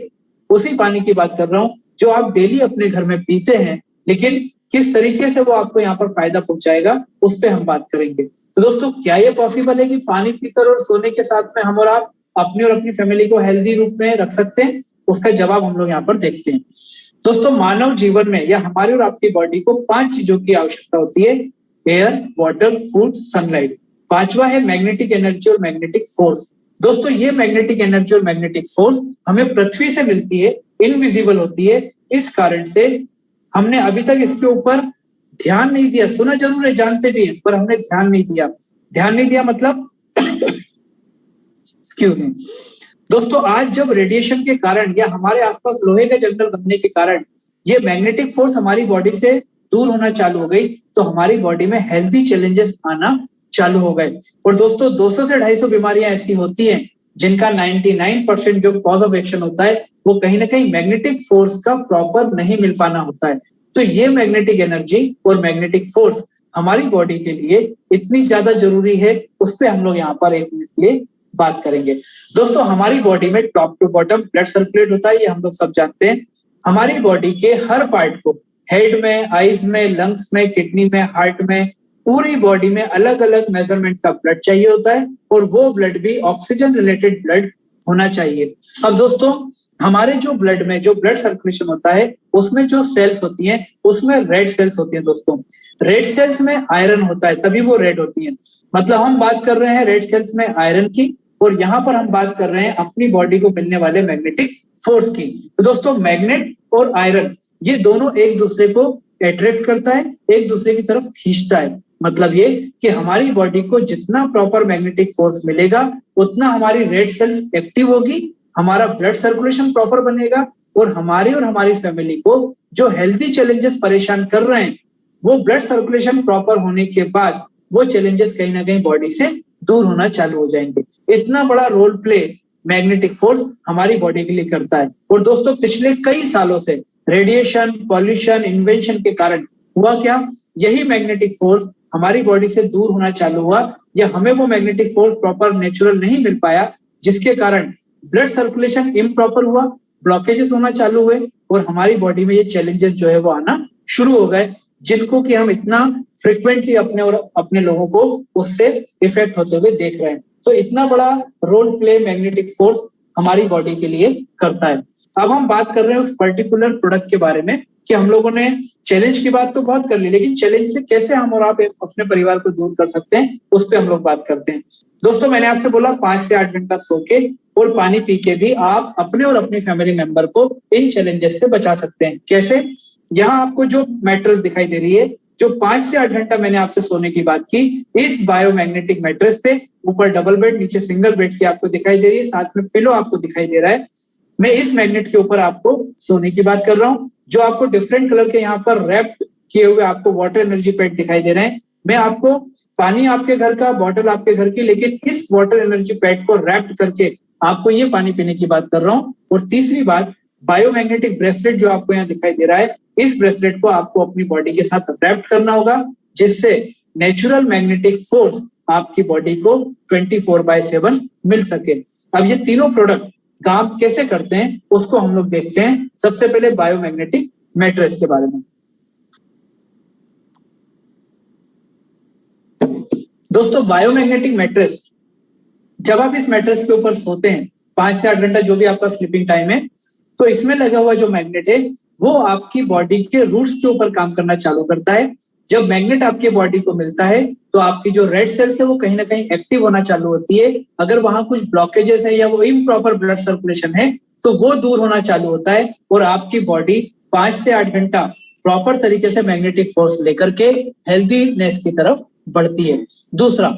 उसी पानी की बात कर रहा हूँ जो आप डेली अपने घर में पीते हैं, लेकिन किस तरीके से वो आपको यहाँ पर फायदा पहुंचाएगा उस पर हम बात करेंगे। तो दोस्तों, क्या ये पॉसिबल है कि पानी पीकर और सोने के साथ में हम और आप अपनी और अपनी फैमिली को हेल्दी रूप में रख सकते हैं? उसका जवाब हम लोग यहाँ पर देखते हैं। दोस्तों, मानव जीवन में या हमारी और आपकी बॉडी को 5 चीजों की आवश्यकता होती है: एयर, वाटर, फूड, सनलाइट। 5वां है मैग्नेटिक एनर्जी और मैग्नेटिक फोर्स। दोस्तों, ये मैग्नेटिक एनर्जी और मैग्नेटिक फोर्स हमें पृथ्वी से मिलती है, इनविजिबल होती है। इस कारण से हमने अभी तक इसके ऊपर ध्यान नहीं दिया। सुना जरूर है, जानते भी हैं, पर हमने ध्यान नहीं दिया। ध्यान नहीं दिया मतलब एक्सक्यूज मी। दोस्तों, आज जब रेडिएशन के कारण या हमारे आसपास लोहे के जंगल बनने के कारण ये मैग्नेटिक फोर्स हमारी बॉडी से दूर होना चालू हो गई, तो हमारी बॉडी में हेल्थी चैलेंजेस आना चालू हो गए। और दोस्तों, 200 से 250 बीमारियां ऐसी होती हैं जिनका 99% जो कॉज ऑफ एक्शन होता है वो कहीं ना कहीं मैग्नेटिक फोर्स का प्रॉपर नहीं मिल पाना होता है। तो ये मैग्नेटिक एनर्जी और मैग्नेटिक फोर्स हमारी बॉडी के लिए इतनी ज्यादा जरूरी है, उस पर हम लोग यहाँ पर 1 मिनट के लिए बात करेंगे। दोस्तों, हमारी बॉडी में top to bottom blood circulate होता है, ये हम लोग सब जानते हैं। हमारी बॉडी के हर पार्ट को, हेड में, आईज में, लंग्स में, किडनी में, हार्ट में, पूरी बॉडी में अलग अलग मेजरमेंट का ब्लड चाहिए होता है, और वो ब्लड भी ऑक्सीजन रिलेटेड ब्लड होना चाहिए। अब दोस्तों, हमारे जो ब्लड में जो ब्लड सर्कुलेशन होता है उसमें जो सेल्स होती हैं उसमें रेड सेल्स होती हैं। दोस्तों, रेड सेल्स में आयरन होता है, तभी वो रेड होती हैं। मतलब हम बात कर रहे हैं रेड सेल्स में आयरन की, और यहाँ पर हम बात कर रहे हैं अपनी बॉडी को मिलने वाले मैग्नेटिक फोर्स की। तो दोस्तों, मैग्नेट और आयरन ये दोनों एक दूसरे को अट्रैक्ट करता है, एक दूसरे की तरफ खींचता है। मतलब ये कि हमारी बॉडी को जितना प्रॉपर मैग्नेटिक फोर्स मिलेगा उतना हमारी रेड सेल्स एक्टिव होगी, हमारा ब्लड सर्कुलेशन प्रॉपर बनेगा, और हमारी फैमिली को जो हेल्थी चैलेंजेस परेशान कर रहे हैं वो ब्लड सर्कुलेशन प्रॉपर होने के बाद वो चैलेंजेस कहीं ना कहीं बॉडी से दूर होना चालू हो जाएंगे। इतना बड़ा रोल प्ले मैग्नेटिक फोर्स हमारी बॉडी के लिए करता है। और दोस्तों, पिछले कई सालों से रेडिएशन, पॉल्यूशन, इन्वेंशन के कारण हुआ क्या, यही मैग्नेटिक फोर्स हमारी बॉडी से दूर होना चालू हुआ, या हमें वो मैग्नेटिक फोर्स प्रॉपर नेचुरल नहीं मिल पाया, जिसके कारण ब्लड सर्कुलेशन इम्प्रॉपर हुआ, ब्लॉकेजेस होना चालू हुए, और हमारी बॉडी में ये चैलेंजेस जो है वो आना शुरू हो गए, जिनको कि हम इतना फ्रिक्वेंटली अपने और अपने लोगों को उससे इफेक्ट होते हुए देख रहे हैं। तो इतना बड़ा रोल प्ले मैग्नेटिक फोर्स हमारी बॉडी के लिए करता है। अब हम बात कर रहे हैं उस पर्टिकुलर प्रोडक्ट के बारे में कि हम लोगों ने चैलेंज की बात तो बहुत कर ली, लेकिन चैलेंज से कैसे हम और आप अपने परिवार को दूर कर सकते हैं उस पर हम लोग बात करते हैं। दोस्तों, मैंने आपसे बोला 5 से 8 घंटा सो के और पानी पी के भी आप अपने और अपनी फैमिली मेंबर को इन चैलेंजेस से बचा सकते हैं। कैसे? यहाँ आपको जो मैट्रेस दिखाई दे रही है, जो 5 से 8 घंटा मैंने आपसे सोने की बात की, इस बायोमैग्नेटिक मैट्रेस पे ऊपर डबल बेड, नीचे सिंगल बेड की आपको दिखाई दे रही है, साथ में पिलो आपको दिखाई दे रहा है। मैं इस मैग्नेट के ऊपर आपको सोने की बात कर रहा हूँ। जो आपको डिफरेंट कलर के यहाँ पर रैप्ड किए हुए आपको वाटर एनर्जी पैड दिखाई दे रहे हैं, मैं आपको पानी आपके घर का, बॉटल आपके घर की, लेकिन इस वाटर एनर्जी पैड को रैप्ड करके आपको ये पानी पीने की बात कर रहा हूँ। और तीसरी बात, बायोमैग्नेटिक ब्रेसलेट जो आपको यहाँ दिखाई दे रहा है, इस ब्रेसलेट को आपको अपनी बॉडी के साथ रैप्ट करना होगा, जिससे नेचुरल मैग्नेटिक फोर्स आपकी बॉडी को 24/7 मिल सके। अब ये तीनों प्रोडक्ट काम कैसे करते हैं उसको हम लोग देखते हैं। सबसे पहले बायोमैग्नेटिक मैट्रेस के बारे में। दोस्तों, बायोमैग्नेटिक मैट्रेस, जब आप इस मैट्रेस के ऊपर सोते हैं 5 से 8 घंटा जो भी आपका स्लीपिंग टाइम है, तो इसमें लगा हुआ जो मैग्नेट है वो आपकी बॉडी के रूट्स के ऊपर काम करना चालू करता है। जब मैग्नेट आपकी बॉडी को मिलता है तो आपकी जो रेड सेल्स है वो कहीं ना कहीं एक्टिव होना चालू होती है। अगर वहां कुछ ब्लॉकेजेस है या वो इम्प्रॉपर ब्लड सर्कुलेशन है तो वो दूर होना चालू होता है, और आपकी बॉडी 5 से 8 घंटा प्रॉपर तरीके से मैग्नेटिक फोर्स लेकर के हेल्दीनेस की तरफ बढ़ती है। दूसरा,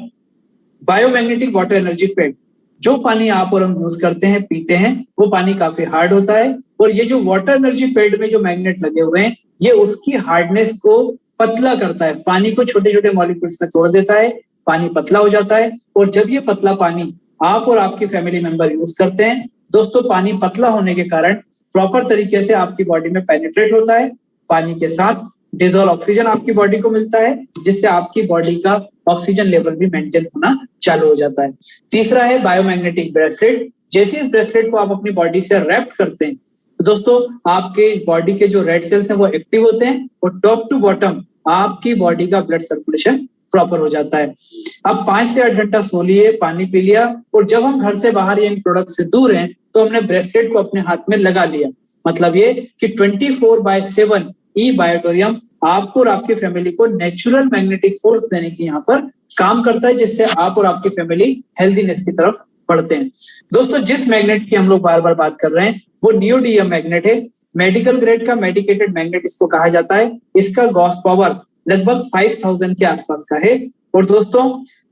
बायोमैग्नेटिक वाटर एनर्जी पैड, जो पानी आप और हम यूज करते हैं, पीते हैं, वो पानी काफी हार्ड होता है, और ये जो वाटर एनर्जी पैड में जो मैग्नेट लगे हुए हैं ये उसकी हार्डनेस को पतला करता है, पानी को छोटे छोटे मॉलिक्यूल्स में तोड़ देता है, पानी पतला हो जाता है। और जब ये पतला पानी आप और आपकी फैमिली मेंबर यूज करते हैं, दोस्तों, पानी पतला होने के कारण प्रॉपर तरीके से आपकी बॉडी में पेनिट्रेट होता है, पानी के साथ डिजोल्व ऑक्सीजन आपकी बॉडी को मिलता है, जिससे आपकी बॉडी का ऑक्सीजन लेवल भी मेंटेन होना चालू हो जाता है। तीसरा है बायोमैग्नेटिक ब्रेसलेट। जैसे इस ब्रेसलेट को आप अपनी बॉडी से रैप करते हैं, तो दोस्तों आपके बॉडी के जो रेड सेल्स हैं वो एक्टिव होते हैं और टॉप टू बॉटम आपकी बॉडी का ब्लड सर्कुलेशन प्रॉपर हो जाता है। अब 5 से 8 घंटा सो लिए, पानी पी लिया और जब हम घर से बाहर या इन प्रोडक्ट से दूर हैं तो हमने ब्रेसलेट को अपने हाथ में लगा लिया। मतलब ये कि 24/7 ई बायोटोरियम आपको और आपकी फैमिली को नेचुरल मैग्नेटिक फोर्स देने की यहाँ पर काम करता है, जिससे आप और आपकी फैमिली हेल्दीनेस की तरफ बढ़ते हैं। दोस्तों जिस मैग्नेट की हम लोग बार बार बात कर रहे हैं वो नियोडियम मैग्नेट है। मेडिकल ग्रेड का मेडिकेटेड मैग्नेट इसको कहा जाता है। इसका गॉस पावर लगभग 5000 के आसपास का है। और दोस्तों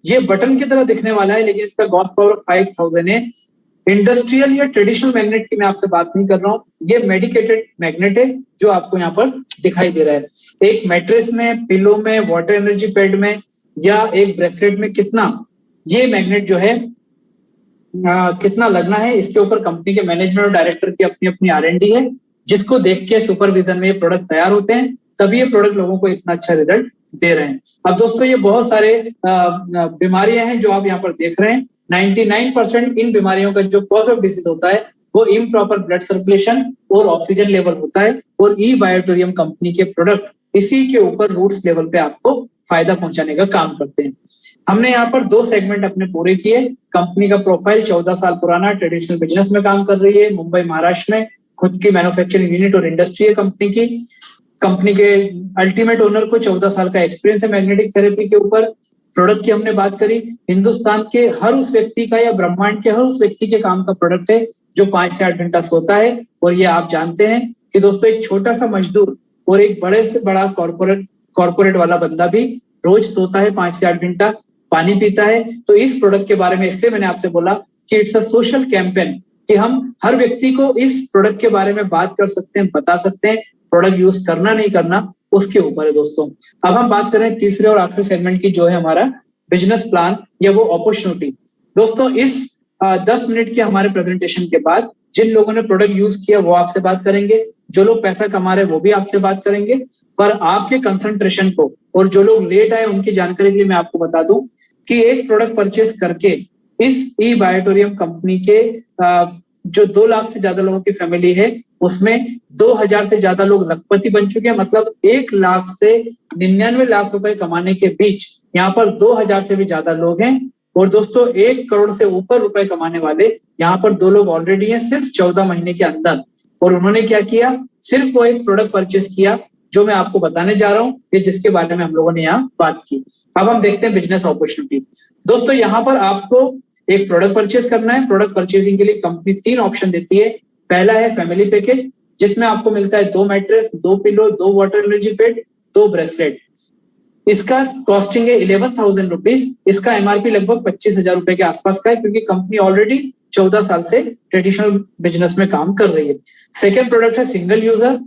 ये बटन की तरह दिखने वाला है लेकिन इसका गॉस पावर 5000 है। इंडस्ट्रियल या ट्रेडिशनल मैग्नेट की मैं आपसे बात नहीं कर रहा हूँ, ये मेडिकेटेड मैग्नेट है जो आपको यहाँ पर दिखाई दे रहा है। एक मैट्रेस में, पिलो में, वाटर एनर्जी पैड में या एक ब्रेसलेट में कितना ये मैग्नेट जो है कितना लगना है, इसके ऊपर कंपनी के मैनेजमेंट और डायरेक्टर की अपनी अपनी R&D है, जिसको देख के सुपरविजन में ये प्रोडक्ट तैयार होते हैं, तभी ये प्रोडक्ट लोगों को इतना अच्छा रिजल्ट दे रहे हैं। अब दोस्तों ये बहुत सारे बीमारियां हैं जो आप यहाँ पर देख रहे हैं। 99% इन बीमारियों का जो कॉज ऑफ डिसीज होता है वो इम्प्रॉपर ब्लड सर्कुलेशन और ऑक्सीजन लेवल होता है। और ई बायोटोरियम कंपनी के प्रोडक्ट इसी के ऊपर रूट्स लेवल पे आपको फायदा पहुंचाने का काम करते हैं। हमने यहाँ पर 2 सेगमेंट अपने पूरे किए। कंपनी का प्रोफाइल 14 साल पुराना, ट्रेडिशनल बिजनेस में काम कर रही है, मुंबई महाराष्ट्र में, खुद की मैन्युफैक्चरिंग यूनिट और इंडस्ट्री है कंपनी की। कंपनी के अल्टीमेट ओनर को 14 साल का एक्सपीरियंस है मैग्नेटिक थेरेपी के ऊपर। प्रोडक्ट की हमने बात करी, हिंदुस्तान के हर उस व्यक्ति का या ब्रह्मांड के हर उस व्यक्ति के काम का प्रोडक्ट है जो 5 से 8 घंटा सोता है। और ये आप जानते हैं कि दोस्तों एक छोटा सा मजदूर और एक बड़े से बड़ा कॉर्पोरेट वाला बंदा भी रोज सोता है 5 से 8 घंटा, पानी पीता है। तो इस प्रोडक्ट के बारे में इसलिए मैंने आपसे बोला कि इट्स अ सोशल कैंपेन, कि हम हर व्यक्ति को इस प्रोडक्ट के बारे में बात कर सकते हैं, बता सकते हैं। प्रोडक्ट यूज करना नहीं करना उसके ऊपर है दोस्तों। अब हम बात करें तीसरे और आखिरी सेगमेंट की, जो है हमारा बिजनेस प्लान या वो अपॉर्चुनिटी। दोस्तों इस 10 मिनट के हमारे प्रेजेंटेशन के बाद जिन लोगों ने प्रोडक्ट यूज किया वो आपसे बात करेंगे, जो लोग पैसा कमा रहे हैं वो भी आपसे बात करेंगे। पर आपके कंसंट्रेशन को और जो लोग लेट आए उनकी जानकारी के लिए मैं आपको बता दूं कि एक प्रोडक्ट परचेस करके इस ई बायोटोरियम कंपनी के जो 2 लाख से ज्यादा लोगों की फैमिली है उसमें 2000 से ज्यादा लोग लखपति बन चुके हैं। मतलब 1 लाख से 99 लाख रुपए कमाने के बीच यहाँ पर 2000 से भी ज्यादा लोग हैं। और दोस्तों 1 करोड़ से ऊपर रुपए कमाने वाले यहाँ पर 2 लोग ऑलरेडी हैं सिर्फ 14 महीने के अंदर। और उन्होंने क्या किया, सिर्फ वो एक प्रोडक्ट परचेस किया जो मैं आपको बताने जा रहा हूँ, ये जिसके बारे में हम लोगों ने यहाँ बात की। अब हम देखते हैं बिजनेस अपॉर्चुनिटी। दोस्तों यहाँ पर आपको एक प्रोडक्ट परचेस करना है। प्रोडक्ट परचेसिंग के लिए कंपनी 3 ऑप्शन देती है। पहला है फैमिली पैकेज, जिसमें आपको मिलता है 2 mattress, 2 pillow, 2 water energy pad, 2 bracelet. इसका कॉस्टिंग है 11,000 रुपीज। इसका एमआरपी लगभग 25,000 रुपए के आसपास का है, क्योंकि कंपनी ऑलरेडी 14 साल से ट्रेडिशनल बिजनेस में काम कर रही है। सेकेंड प्रोडक्ट है सिंगल यूजर,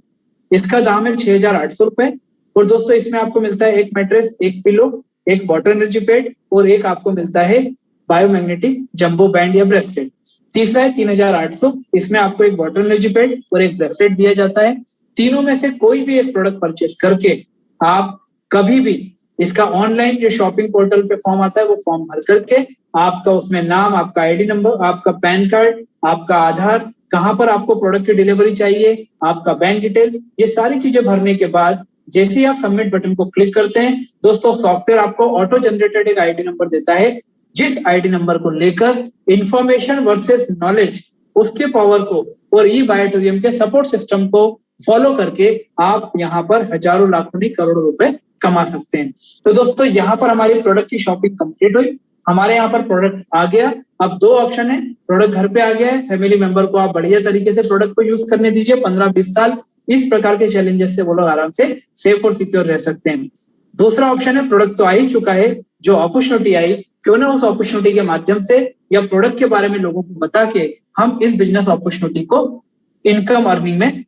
इसका दाम है 6,800 रुपए। और दोस्तों इसमें आपको मिलता है 1 mattress, 1 pillow, 1 water energy pad और 1 आपको मिलता है बायोमैग्नेटिक जंबो बैंड या ब्रेसलेट। तीसरा है 3,800, इसमें आपको 1 वाटर एनर्जी पैड और 1 ब्रेसलेट दिया जाता है। तीनों में से कोई भी एक प्रोडक्ट परचेस करके आप कभी भी इसका ऑनलाइन जो शॉपिंग पोर्टल पे फॉर्म आता है वो फॉर्म भर करके आपका उसमें नाम, आपका आईडी नंबर, आपका पैन कार्ड, आपका आधार, कहां पर आपको प्रोडक्ट की डिलीवरी चाहिए, आपका बैंक डिटेल, ये सारी चीजें भरने के बाद जैसे ही आप सबमिट बटन को क्लिक करते हैं दोस्तों सॉफ्टवेयर आपको ऑटो जनरेटेड एक आईडी नंबर देता है, जिस आईडी नंबर को लेकर इंफॉर्मेशन वर्सेस नॉलेज उसके पावर को और ई बायोटोरियम के सपोर्ट सिस्टम को फॉलो करके आप यहाँ पर हजारों लाखों नहीं करोड़ों रुपए कमा सकते हैं। तो दोस्तों यहाँ पर हमारी प्रोडक्ट की शॉपिंग कंप्लीट हुई, हमारे यहाँ पर प्रोडक्ट आ गया। अब 2 ऑप्शन है, प्रोडक्ट घर पे आ गया है, फैमिली मेंबर को आप बढ़िया तरीके से प्रोडक्ट को यूज करने दीजिए। 15-20 साल इस प्रकार के चैलेंजेस से वो लोग आराम से सेफ और सिक्योर रह सकते हैं। दूसरा ऑप्शन है, प्रोडक्ट तो आ ही चुका है, जो अपॉर्चुनिटी आई क्यों ना उस अपॉर्चुनिटी के माध्यम से या प्रोडक्ट के बारे में लोगों को बता के हम इस बिजनेस अपॉर्चुनिटी को इनकम अर्निंग में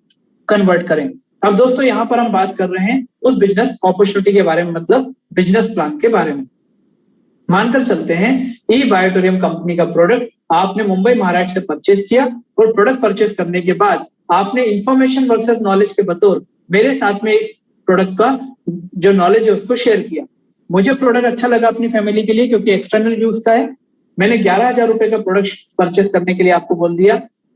कन्वर्ट करें। अब दोस्तों यहाँ पर हम बात कर रहे हैं उस बिजनेस अपॉर्चुनिटी के बारे में, मतलब बिजनेस प्लान के बारे में। मानकर चलते हैं ई बायोटोरियम कंपनी का प्रोडक्ट आपने मुंबई महाराष्ट्र से परचेस किया और प्रोडक्ट परचेस करने के बाद आपने इंफॉर्मेशन वर्सेस नॉलेज के बतौर मेरे साथ में इस प्रोडक्ट का जो नॉलेज है उसको शेयर किया। मुझे प्रोडक्ट अच्छा लगा अपनी फैमिली के लिए क्योंकि एक्सटर्नल यूज का है। मैंने 11,000 रुपए का प्रोडक्ट परचेस करने के लिए आपको बोल दिया।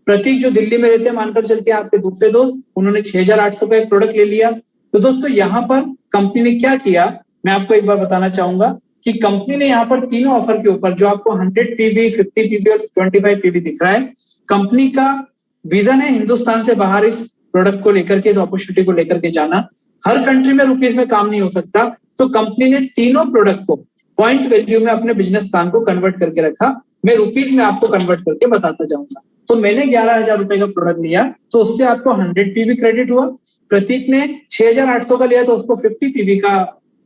प्रतीक जो दिल्ली में रहते हैं, मानकर चलते हैं आपके दूसरे दोस्त, उन्होंने 6,800 का एक प्रोडक्ट ले लिया। तो दोस्तों यहाँ पर कंपनी ने क्या किया, मैं आपको एक बार बताना चाहूंगा कि कंपनी ने यहाँ पर तीनों ऑफर के ऊपर, जो आपको 100 पीवी, 50 पीवी और 25 पीवी दिख रहा है, कंपनी का विजन है हिंदुस्तान से बाहर इस प्रोडक्ट को लेकर के, इस अपॉर्चुनिटी को लेकर के जाना। हर कंट्री में रुपीज में काम नहीं हो सकता, तो कंपनी ने तीनों प्रोडक्ट को पॉइंट वैल्यू में अपने बिजनेस प्लान को कन्वर्ट करके रखा। मैं रुपीज में आपको कन्वर्ट करके बताता जाऊंगा। तो मैंने 11,000 रुपए का प्रोडक्ट लिया, तो उससे आपको 100 पीवी क्रेडिट हुआ। प्रतीक ने 6,800 का लिया, तो उसको 50 पीवी का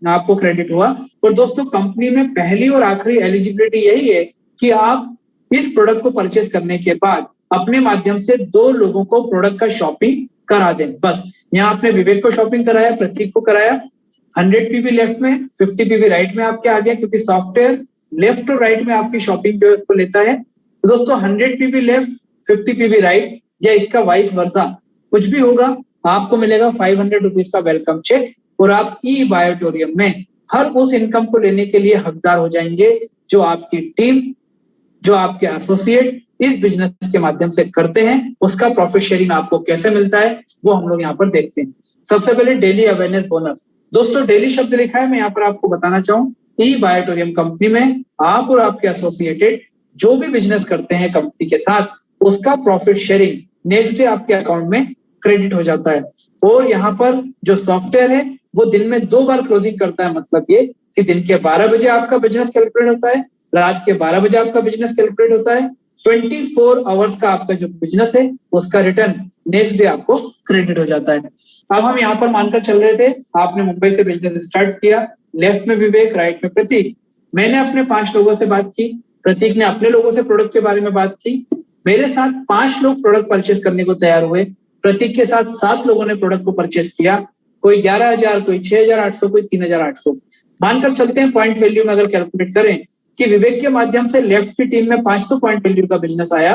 आपको क्रेडिट हुआ। और दोस्तों कंपनी में पहली और आखिरी एलिजिबिलिटी यही है कि आप इस प्रोडक्ट को परचेस करने के बाद अपने माध्यम से 2 लोगों को प्रोडक्ट का शॉपिंग करा दें। बस यहाँ आपने विवेक को शॉपिंग कराया, प्रतीक को कराया। 100 पीवी लेफ्ट में, 50 पीवी राइट में आपके आ गया, क्योंकि सॉफ्टवेयर लेफ्ट और राइट में आपकी शॉपिंग जो है उसको लेता है। तो दोस्तों 100 पीवी लेफ्ट, 50 पीवी राइट, या इसका वाइस वर्सा कुछ भी होगा, आपको मिलेगा 500 रुपीज का वेलकम चेक। और आप ई बायोटोरियम में हर उस इनकम को लेने के लिए हकदार हो जाएंगे जो आपकी टीम, जो आपके एसोसिएट इस बिजनेस के माध्यम से करते हैं। उसका प्रॉफिट शेयरिंग आपको कैसे मिलता है वो हम लोग यहाँ पर देखते हैं। सबसे पहले डेली अवेयरनेस बोनस। दोस्तों डेली शब्द लिखा है, मैं यहाँ पर आपको बताना चाहूँ, ई बायोटोरियम कंपनी में आप और आपके एसोसिएटेड जो भी बिजनेस करते हैं कंपनी के साथ, उसका प्रॉफिट शेयरिंग नेक्स्ट डे आपके अकाउंट में क्रेडिट हो जाता है। और यहाँ पर जो सॉफ्टवेयर है वो दिन में 2 बार क्लोजिंग करता है। मतलब ये कि दिन के 12 बजे आपका बिजनेस कैलकुलेट होता है, रात के 12 बजे आपका बिजनेस कैलकुलेट होता है। 24 आवर्स का आपका जो बिजनेस है उसका रिटर्न नेक्स्ट डे आपको क्रेडिट हो जाता है। अब हम यहाँ पर मानकर चल रहे थे, आपने मुंबई से बिजनेस स्टार्ट किया, लेफ्ट में विवेक, राइट में प्रतीक। मैंने अपने 5 लोगों से बात की, प्रतीक ने अपने लोगों से प्रोडक्ट के बारे में बात की। मेरे साथ 5 लोग प्रोडक्ट परचेस करने को तैयार हुए। प्रतीक के साथ 7 लोगों ने प्रोडक्ट को परचेस किया, कोई 11,000, कोई 6,800, कोई 3,800। मानकर चलते हैं पॉइंट वैल्यू में अगर कैलकुलेट करें कि विवेक के माध्यम से लेफ्ट की टीम में 500 पॉइंट वैल्यू का बिजनेस आया,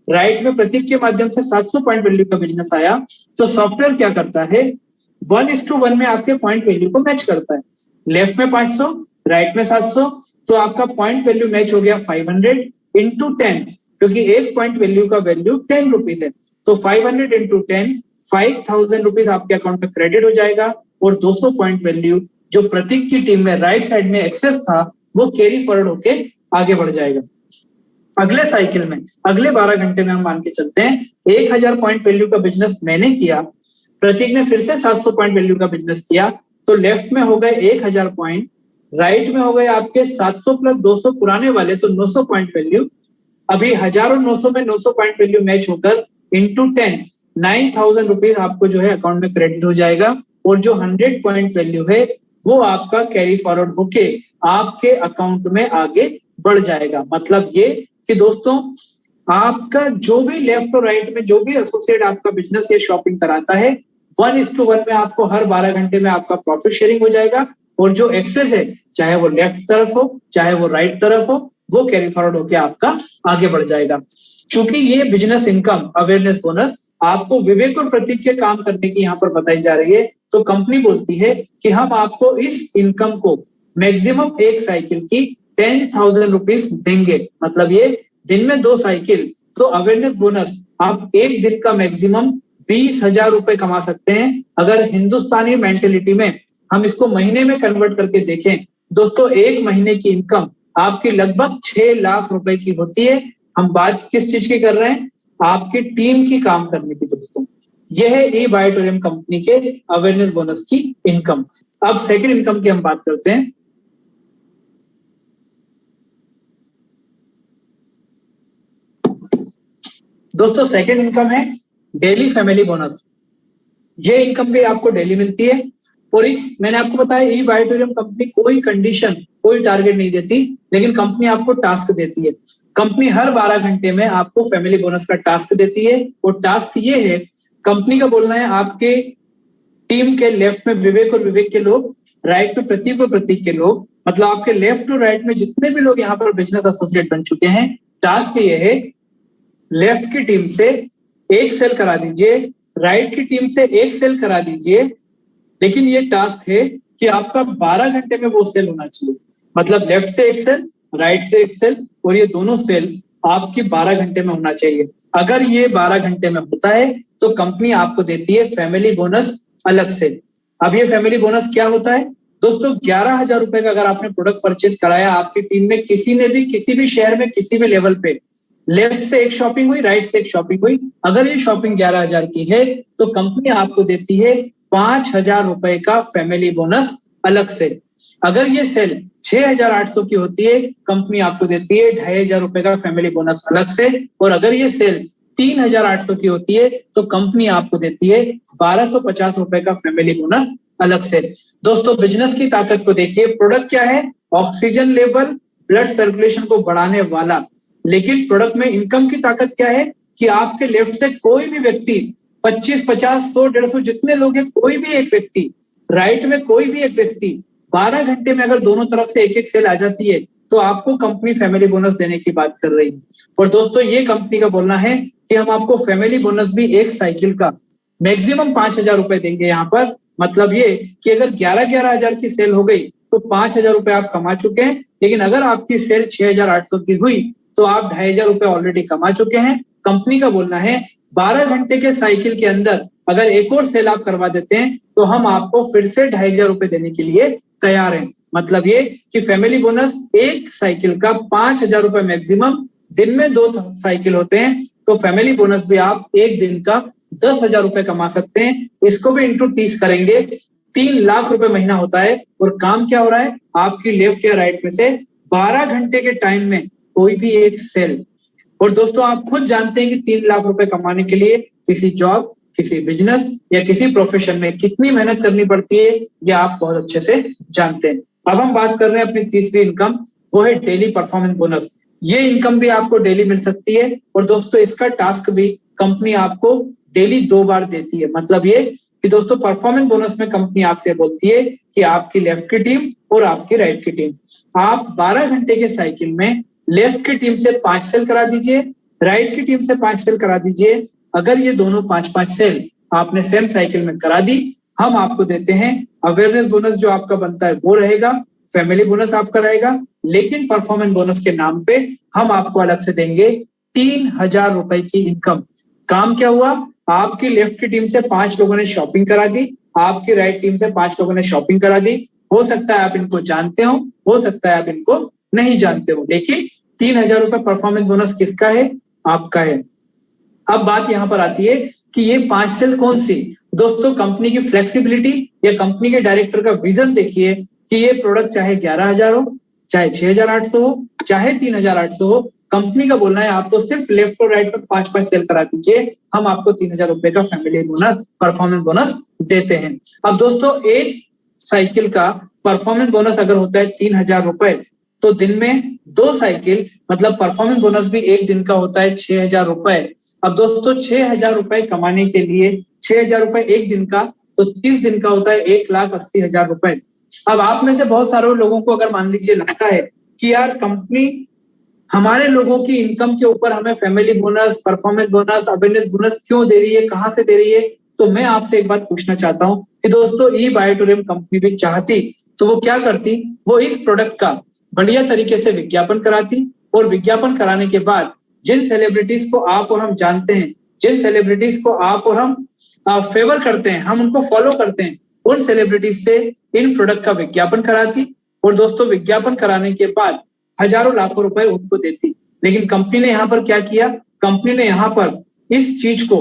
राइट में प्रतीक के माध्यम से 700 पॉइंट वैल्यू का बिजनेस आया, तो सॉफ्टवेयर क्या करता है, 1:1 में आपके पॉइंट वैल्यू को मैच करता है। लेफ्ट में 500, राइट में 700, तो आपका पॉइंट वैल्यू मैच हो गया 500 इंटू 10, क्योंकि एक पॉइंट वैल्यू का वैल्यू 10 रुपीज है। तो 500 इंटू 10, 5,000 रुपीज आपके अकाउंट में क्रेडिट हो जाएगा। और 200 पॉइंट वैल्यू जो प्रतीक की टीम में राइट साइड में एक्सेस था वो कैरी फॉरवर्ड होके आगे बढ़ जाएगा। अगले साइकिल में, अगले 12 घंटे में हम मान के चलते हैं 1,000 पॉइंट वैल्यू का बिजनेस मैंने किया, प्रतीक ने फिर से 700 पॉइंट वैल्यू का बिजनेस किया, तो लेफ्ट में हो गए 1,000 पॉइंट, राइट में हो गए आपके 700 प्लस 200 पुराने वाले, तो 900 पॉइंट वैल्यू। अभी 1000 और 900 में 900 पॉइंट वैल्यू मैच होकर इंटू 10, 9,000 रुपीज आपको जो है अकाउंट में क्रेडिट हो जाएगा। और जो 100 पॉइंट वैल्यू है वो आपका कैरी फॉरवर्ड होके आपके अकाउंट में आगे बढ़ जाएगा। मतलब ये कि दोस्तों आपका जो भी लेफ्ट और राइट में जो भी एसोसिएट आपका बिजनेस या शॉपिंग कराता है, 1:1 में आपको हर 12 घंटे में आपका प्रॉफिट शेयरिंग हो जाएगा। और जो एक्सेस है, चाहे वो लेफ्ट तरफ हो चाहे वो राइट तरफ हो, वो कैरी फॉरवर्ड होके आपका आगे बढ़ जाएगा। चूंकि ये बिजनेस इनकम अवेयरनेस बोनस आपको विवेक और प्रतीक के काम करने की यहाँ पर बताई जा रही है, तो कंपनी बोलती है कि हम आपको इस इनकम को मैक्सिमम एक साइकिल की 10,000 रुपीज देंगे। मतलब ये दिन में 2 साइकिल, तो अवेयरनेस बोनस आप एक दिन का मैक्सिमम 20,000 रुपए कमा सकते हैं। अगर हिंदुस्तानी मेंटेलिटी में हम इसको महीने में कन्वर्ट करके देखें दोस्तों, एक महीने की इनकम आपकी लगभग 6 लाख रुपए की होती है। हम बात किस चीज की कर रहे हैं, आपकी टीम की काम करने की। दोस्तों यह है ई बायोटोरियम कंपनी के अवेयरनेस बोनस की इनकम। अब सेकंड इनकम की हम बात करते हैं। दोस्तों सेकंड इनकम है डेली फैमिली बोनस। ये इनकम भी आपको डेली मिलती है। और इस मैंने आपको बताया ई बायोटोरियम कंपनी कोई कंडीशन, कोई टारगेट नहीं देती, लेकिन कंपनी आपको टास्क देती है। कंपनी हर 12 घंटे में आपको फैमिली बोनस का टास्क देती है। और टास्क ये है, कंपनी का बोलना है आपके टीम के लेफ्ट में विवेक और विवेक के लोग, राइट में प्रतीक और प्रतीक के लोग, मतलब आपके लेफ्ट और राइट में जितने भी लोग यहाँ पर बिजनेस एसोसिएट बन चुके हैं, टास्क ये है लेफ्ट की टीम से 1 सेल करा दीजिए, राइट की टीम से 1 सेल करा दीजिए। लेकिन ये टास्क है कि आपका 12 घंटे में वो सेल होना चाहिए। मतलब लेफ्ट से 1 सेल, राइट से 1 सेल, और ये दोनों सेल आपकी 12 घंटे में होना चाहिए। अगर ये 12 घंटे में होता है तो कंपनी आपको देती है फैमिली बोनस अलग से। अब ये फैमिली बोनस क्या होता है दोस्तों? 11,000 रुपए का अगर आपने प्रोडक्ट परचेज कराया, आपकी टीम में किसी ने भी किसी भी शहर में किसी भी लेवल पे लेफ्ट से एक शॉपिंग हुई, राइट से एक शॉपिंग हुई, अगर ये शॉपिंग 11,000 की है तो कंपनी आपको देती है 5,000 रुपए का फैमिली बोनस अलग से। अगर ये सेल 6,800 की होती है, कंपनी आपको देती है 2,500 रुपए का फैमिली बोनस अलग से। और अगर ये सेल 3,800 की होती है तो कंपनी आपको देती है 1,250 रुपए का फैमिली बोनस अलग से। दोस्तों बिजनेस की ताकत को देखिए, प्रोडक्ट क्या है? ऑक्सीजन लेवल, ब्लड सर्कुलेशन को बढ़ाने वाला। लेकिन प्रोडक्ट में इनकम की ताकत क्या है कि आपके लेफ्ट से कोई भी व्यक्ति 25, 50, 100, 150 जितने लोग हैं, कोई भी एक व्यक्ति, राइट में कोई भी एक व्यक्ति 12 घंटे में अगर दोनों तरफ से एक एक सेल आ जाती है तो आपको कंपनी फैमिली बोनस देने की बात कर रही है। और दोस्तों ये कंपनी का बोलना है कि हम आपको फैमिली बोनस भी एक साइकिल का मैक्सिमम 5,000 रुपए देंगे यहाँ पर। मतलब ये कि अगर 11,000 की सेल हो गई तो 5,000 रुपए आप कमा चुके हैं। लेकिन अगर आपकी सेल 6,800 की हुई तो आप 2,500 रुपए ऑलरेडी कमा चुके हैं। कंपनी का बोलना है 12 घंटे के साइकिल के अंदर अगर एक और सेल आप करवा देते हैं तो हम आपको फिर से 2,500 रुपए देने के लिए तैयार हैं। मतलब ये कि फैमिली बोनस एक साइकिल का 5,000 रुपए मैक्सिमम, दिन में 2 साइकिल होते हैं तो फैमिली बोनस भी आप एक दिन का 10,000 रुपए कमा सकते हैं। इसको भी इंटू 30 करेंगे, 3 लाख रुपए महीना होता है। और काम क्या हो रहा है? आपकी लेफ्ट या राइट में से 12 घंटे के टाइम में कोई भी एक सेल। और दोस्तों आप खुद जानते हैं कि 3 लाख रुपए कमाने के लिए किसी जॉब, किसी बिजनेस या किसी प्रोफेशन में कितनी मेहनत करनी पड़ती है, ये आप बहुत अच्छे से जानते हैं। अब हम बात कर रहे हैं अपनी तीसरी इनकम, वो है डेली परफॉर्मेंस बोनस। ये इनकम भी आपको डेली मिल सकती है। और दोस्तों इसका टास्क भी कंपनी आपको डेली 2 बार देती है। मतलब ये कि दोस्तों परफॉर्मेंस बोनस में कंपनी आपसे बोलती है कि आपकी लेफ्ट की टीम और आपकी राइट की टीम, आप 12 घंटे के साइकिल में लेफ्ट की टीम से 5 सेल करा दीजिए, राइट की टीम से 5 सेल करा दीजिए। अगर ये दोनों 5-5 सेल आपने सेम साइकिल में करा दी, हम आपको देते हैं अवेयरनेस बोनस जो आपका बनता है वो रहेगा, फैमिली बोनस आपका रहेगा। लेकिन परफॉर्मेंस बोनस के नाम पे हम आपको अलग से देंगे 3,000 रुपए की इनकम। काम क्या हुआ? आपकी लेफ्ट की टीम से 5 लोगों ने शॉपिंग करा दी, आपकी राइट टीम से 5 लोगों ने शॉपिंग करा दी। हो सकता है आप इनको जानते हो सकता है आप इनको नहीं जानते हो, लेकिन 3,000 रुपए परफॉर्मेंस बोनस किसका है? आपका है। अब बात यहां पर आती है कि ये 5 सेल कौन सी? दोस्तों कंपनी की फ्लेक्सिबिलिटी या कंपनी के डायरेक्टर का विजन देखिए कि ये प्रोडक्ट चाहे 11,000 हो, चाहे 6,800 हो, चाहे 3,800 हो, कंपनी का बोलना है आपको सिर्फ लेफ्ट और राइट पर 5-5 सेल करा दीजिए, हम आपको 3,000 रुपए का फैमिली बोनस, परफॉर्मेंस बोनस देते हैं। अब दोस्तों एक साइकिल का परफॉर्मेंस बोनस अगर होता है 3,000 रुपए, तो दिन में 2 साइकिल मतलब परफॉर्मेंस बोनस भी एक दिन का होता है 6,000 रुपए। अब दोस्तों 6,000 रुपए कमाने के लिए 6,000 रुपए एक दिन का, तो 30 दिन का होता है 1,80,000 रुपए। अब आप में से बहुत सारे लोगों को अगर मान लीजिए लगता है कि यार कंपनी हमारे लोगों की इनकम के ऊपर हमें family bonus, performance bonus, awareness bonus क्यों दे रही है, कहां से दे रही है, तो मैं आपसे एक बात पूछना चाहता हूं कि दोस्तों ई बायोटोरियम कंपनी भी चाहती तो वो क्या करती? वो इस प्रोडक्ट का बढ़िया तरीके से विज्ञापन कराती, और विज्ञापन कराने के बाद जिन सेलिब्रिटीज को आप और हम जानते हैं, जिन सेलिब्रिटीज को आप और हम फेवर करते हैं, हम उनको फॉलो करते हैं, उन सेलिब्रिटीज से इन प्रोडक्ट का विज्ञापन कराती। और दोस्तों विज्ञापन कराने के बाद हजारों लाखों रुपए उनको देती। लेकिन कंपनी ने यहाँ पर क्या किया? कंपनी ने यहाँ पर इस चीज को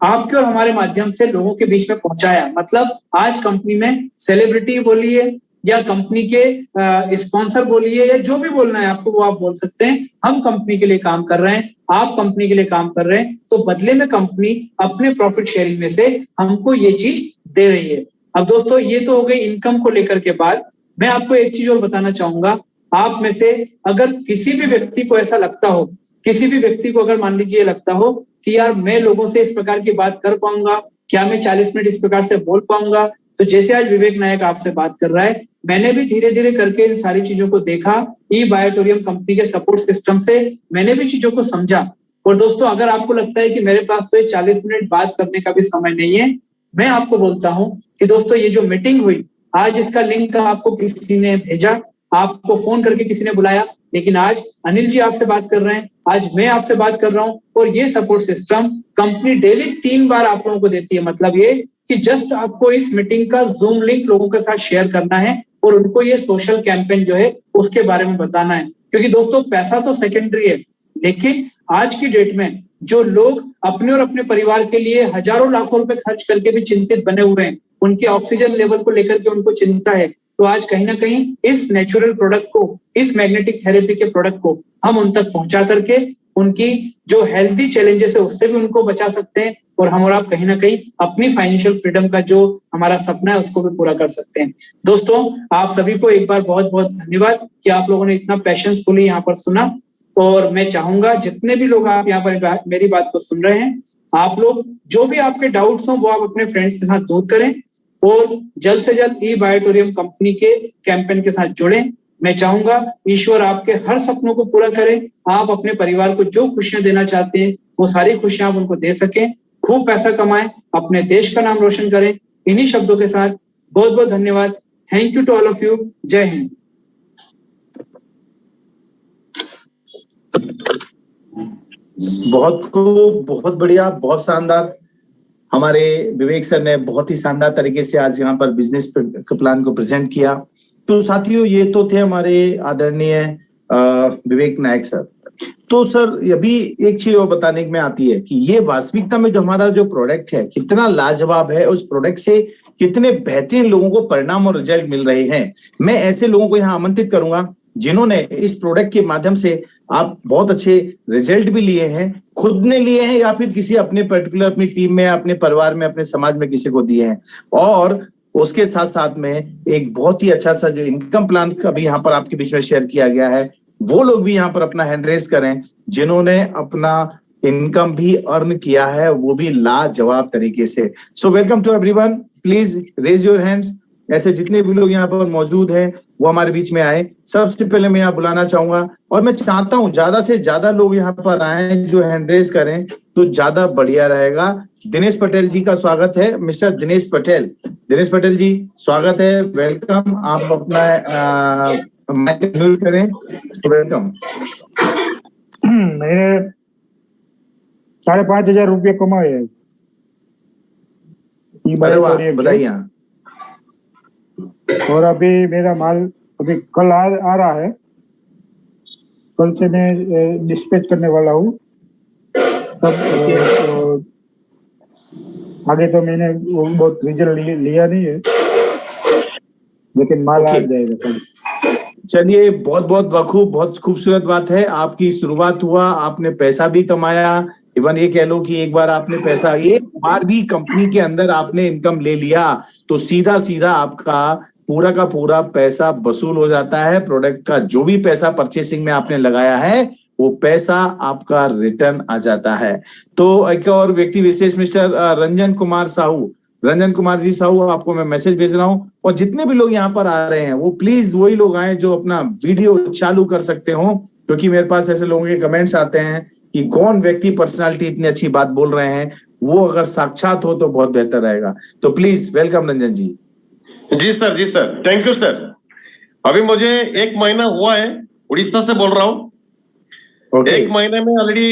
आपके और हमारे माध्यम से लोगों के बीच में पहुंचाया। मतलब आज कंपनी में सेलिब्रिटी बोलिए या कंपनी के स्पॉन्सर बोलिए या जो भी बोलना है आपको वो आप बोल सकते हैं, हम कंपनी के लिए काम कर रहे हैं, आप कंपनी के लिए काम कर रहे हैं, तो बदले में कंपनी अपने प्रॉफिट शेयरिंग में से हमको ये चीज दे रही है। अब दोस्तों ये तो हो गई इनकम को लेकर के बात। मैं आपको एक चीज और बताना चाहूंगा, आप में से अगर किसी भी व्यक्ति को ऐसा लगता हो, किसी भी व्यक्ति को अगर मान लीजिए लगता हो कि यार मैं लोगों से इस प्रकार की बात कर पाऊंगा, क्या मैं 40 मिनट इस प्रकार से बोल पाऊंगा, तो जैसे आज विवेक नायक आपसे बात कर रहा है, मैंने भी धीरे धीरे करके इन सारी चीजों को देखा, ई बायोटोरियम कंपनी के सपोर्ट सिस्टम से मैंने भी चीजों को समझा। और दोस्तों अगर आपको लगता है कि मेरे पास तो 40 मिनट बात करने का भी समय नहीं है, मैं आपको बोलता हूं कि दोस्तों ये जो मीटिंग हुई आज, इसका लिंक आपको किसी ने भेजा, आपको फोन करके किसी ने बुलाया, लेकिन आज अनिल जी आपसे बात कर रहे हैं, आज मैं आपसे बात कर रहा हूं, और ये सपोर्ट सिस्टम कंपनी डेली 3 बार आप लोगों को देती है। मतलब ये कि जस्ट आपको इस मीटिंग का जूम लिंक लोगों के साथ शेयर करना है और उनको ये सोशल कैंपेन जो है उसके बारे में बताना है। क्योंकि दोस्तों पैसा तो सेकेंडरी है, लेकिन आज की डेट में जो लोग अपने और अपने परिवार के लिए हजारों लाखों रुपए खर्च करके भी चिंतित बने हुए हैं, उनके ऑक्सीजन लेवल को लेकर के उनको चिंता है, तो आज कहीं ना कहीं इस नेचुरल प्रोडक्ट को, इस मैग्नेटिक थेरेपी के प्रोडक्ट को हम उन तक पहुंचा करके उनकी जो हेल्थी चैलेंजेस है उससे भी उनको बचा सकते हैं, और हम और आप कहीं ना कहीं अपनी फाइनेंशियल फ्रीडम का जो हमारा सपना है उसको भी पूरा कर सकते हैं। दोस्तों आप सभी को एक बार बहुत बहुत धन्यवाद कि आप लोगों ने इतना पैशंसफुली यहाँ पर सुना, और मैं चाहूंगा जितने भी लोग आप यहाँ पर मेरी बात को सुन रहे हैं, आप लोग जो भी आपके डाउट्स हो वो आप अपने फ्रेंड्स के साथ दूर करें और जल्द से जल्द ई बायोटोरियम कंपनी के कैंपेन के साथ जुड़ें। मैं चाहूंगा ईश्वर आपके हर सपनों को पूरा करे, आप अपने परिवार को जो खुशियां देना चाहते हैं वो सारी खुशियां आप उनको दे सकें, खूब पैसा कमाएं, अपने देश का नाम रोशन करें। इन्हीं शब्दों के साथ बहुत बहुत धन्यवाद। Thank you to all of you. जय हिंद। बहुत खूब, बहुत बढ़िया, बहुत शानदार। हमारे विवेक सर ने बहुत ही शानदार तरीके से आज यहाँ पर बिजनेस प्लान को प्रेजेंट किया। तो साथियों ये तो थे हमारे आदरणीय विवेक नायक सर। तो सर अभी एक चीज और बताने में आती है कि ये वास्तविकता में जो हमारा जो प्रोडक्ट है कितना लाजवाब है, उस प्रोडक्ट से कितने बेहतरीन लोगों को परिणाम और रिजल्ट मिल रहे हैं। मैं ऐसे लोगों को यहाँ आमंत्रित करूंगा जिन्होंने इस प्रोडक्ट के माध्यम से आप बहुत अच्छे रिजल्ट भी लिए हैं, खुद ने लिए हैं या फिर किसी अपने पर्टिकुलर अपनी टीम में, अपने परिवार में, अपने समाज में किसी को दिए हैं, और उसके साथ साथ में एक बहुत ही अच्छा सा जो इनकम प्लान अभी यहाँ पर आपके बीच में शेयर किया गया है, वो लोग भी यहाँ पर अपना हैंड रेज करें जिन्होंने अपना इनकम भी अर्न किया है, वो भी लाजवाब तरीके से। So welcome to everyone, please raise your hands. ऐसे जितने भी लोग यहाँ पर मौजूद हैं वो हमारे बीच में आए। सबसे पहले मैं यहाँ बुलाना चाहूंगा और मैं चाहता हूँ ज्यादा से ज्यादा लोग यहाँ पर आए जो हैंड रेज करें तो ज्यादा बढ़िया रहेगा। दिनेश पटेल जी का स्वागत है, मिस्टर दिनेश पटेल। दिनेश पटेल जी स्वागत है, वेलकम। आप अपना माइक म्यूट करें। वेलकम। मैंने 5,500 रुपये कमाए हैं। बताइए। और अभी मेरा माल अभी कल आ रहा है, कल से मैं डिस्पैच करने वाला हूँ। तब आगे तो मैंने बहुत रिजल्ट लिया नहीं है, लेकिन माल आ जाएगा कल। चलिए, बहुत बहुत बखूब, बहुत खूबसूरत बात है। आपकी शुरुआत हुआ, आपने पैसा भी कमाया, इवन ये कह लो कि एक बार आपने पैसा, एक बार भी कंपनी के अंदर आपने इनकम ले लिया तो सीधा सीधा आपका पूरा का पूरा पैसा वसूल हो जाता है। प्रोडक्ट का जो भी पैसा परचेसिंग में आपने लगाया है वो पैसा आपका रिटर्न आ जाता है। तो एक और व्यक्ति विशेष मिस्टर रंजन कुमार साहू, रंजन कुमार जी साहू, आपको मैं मैसेज भेज रहा हूं। और जितने भी लोग यहाँ पर आ रहे हैं वो प्लीज वही लोग आए जो अपना वीडियो चालू कर सकते हो, क्योंकि मेरे पास ऐसे लोगों के कमेंट्स आते हैं कि कौन व्यक्ति पर्सनालिटी इतनी अच्छी बात बोल रहे हैं, वो अगर साक्षात हो तो बहुत बेहतर रहेगा। तो प्लीज वेलकम रंजन जी। जी सर, जी सर, थैंक यू सर। अभी मुझे 1 महीना हुआ है, उड़ीसा से बोल रहा हूँ। एक महीने में ऑलरेडी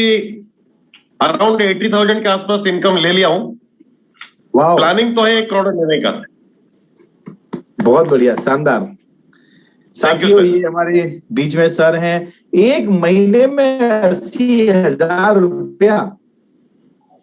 अराउंड 80,000 के आसपास इनकम ले लिया हूँ। प्लानिंग तो है 1 करोड़ लेने का। बहुत बढ़िया, शानदार। साथियों ये हमारे बीच में सर हैं। 1 महीने में 80,000 रुपया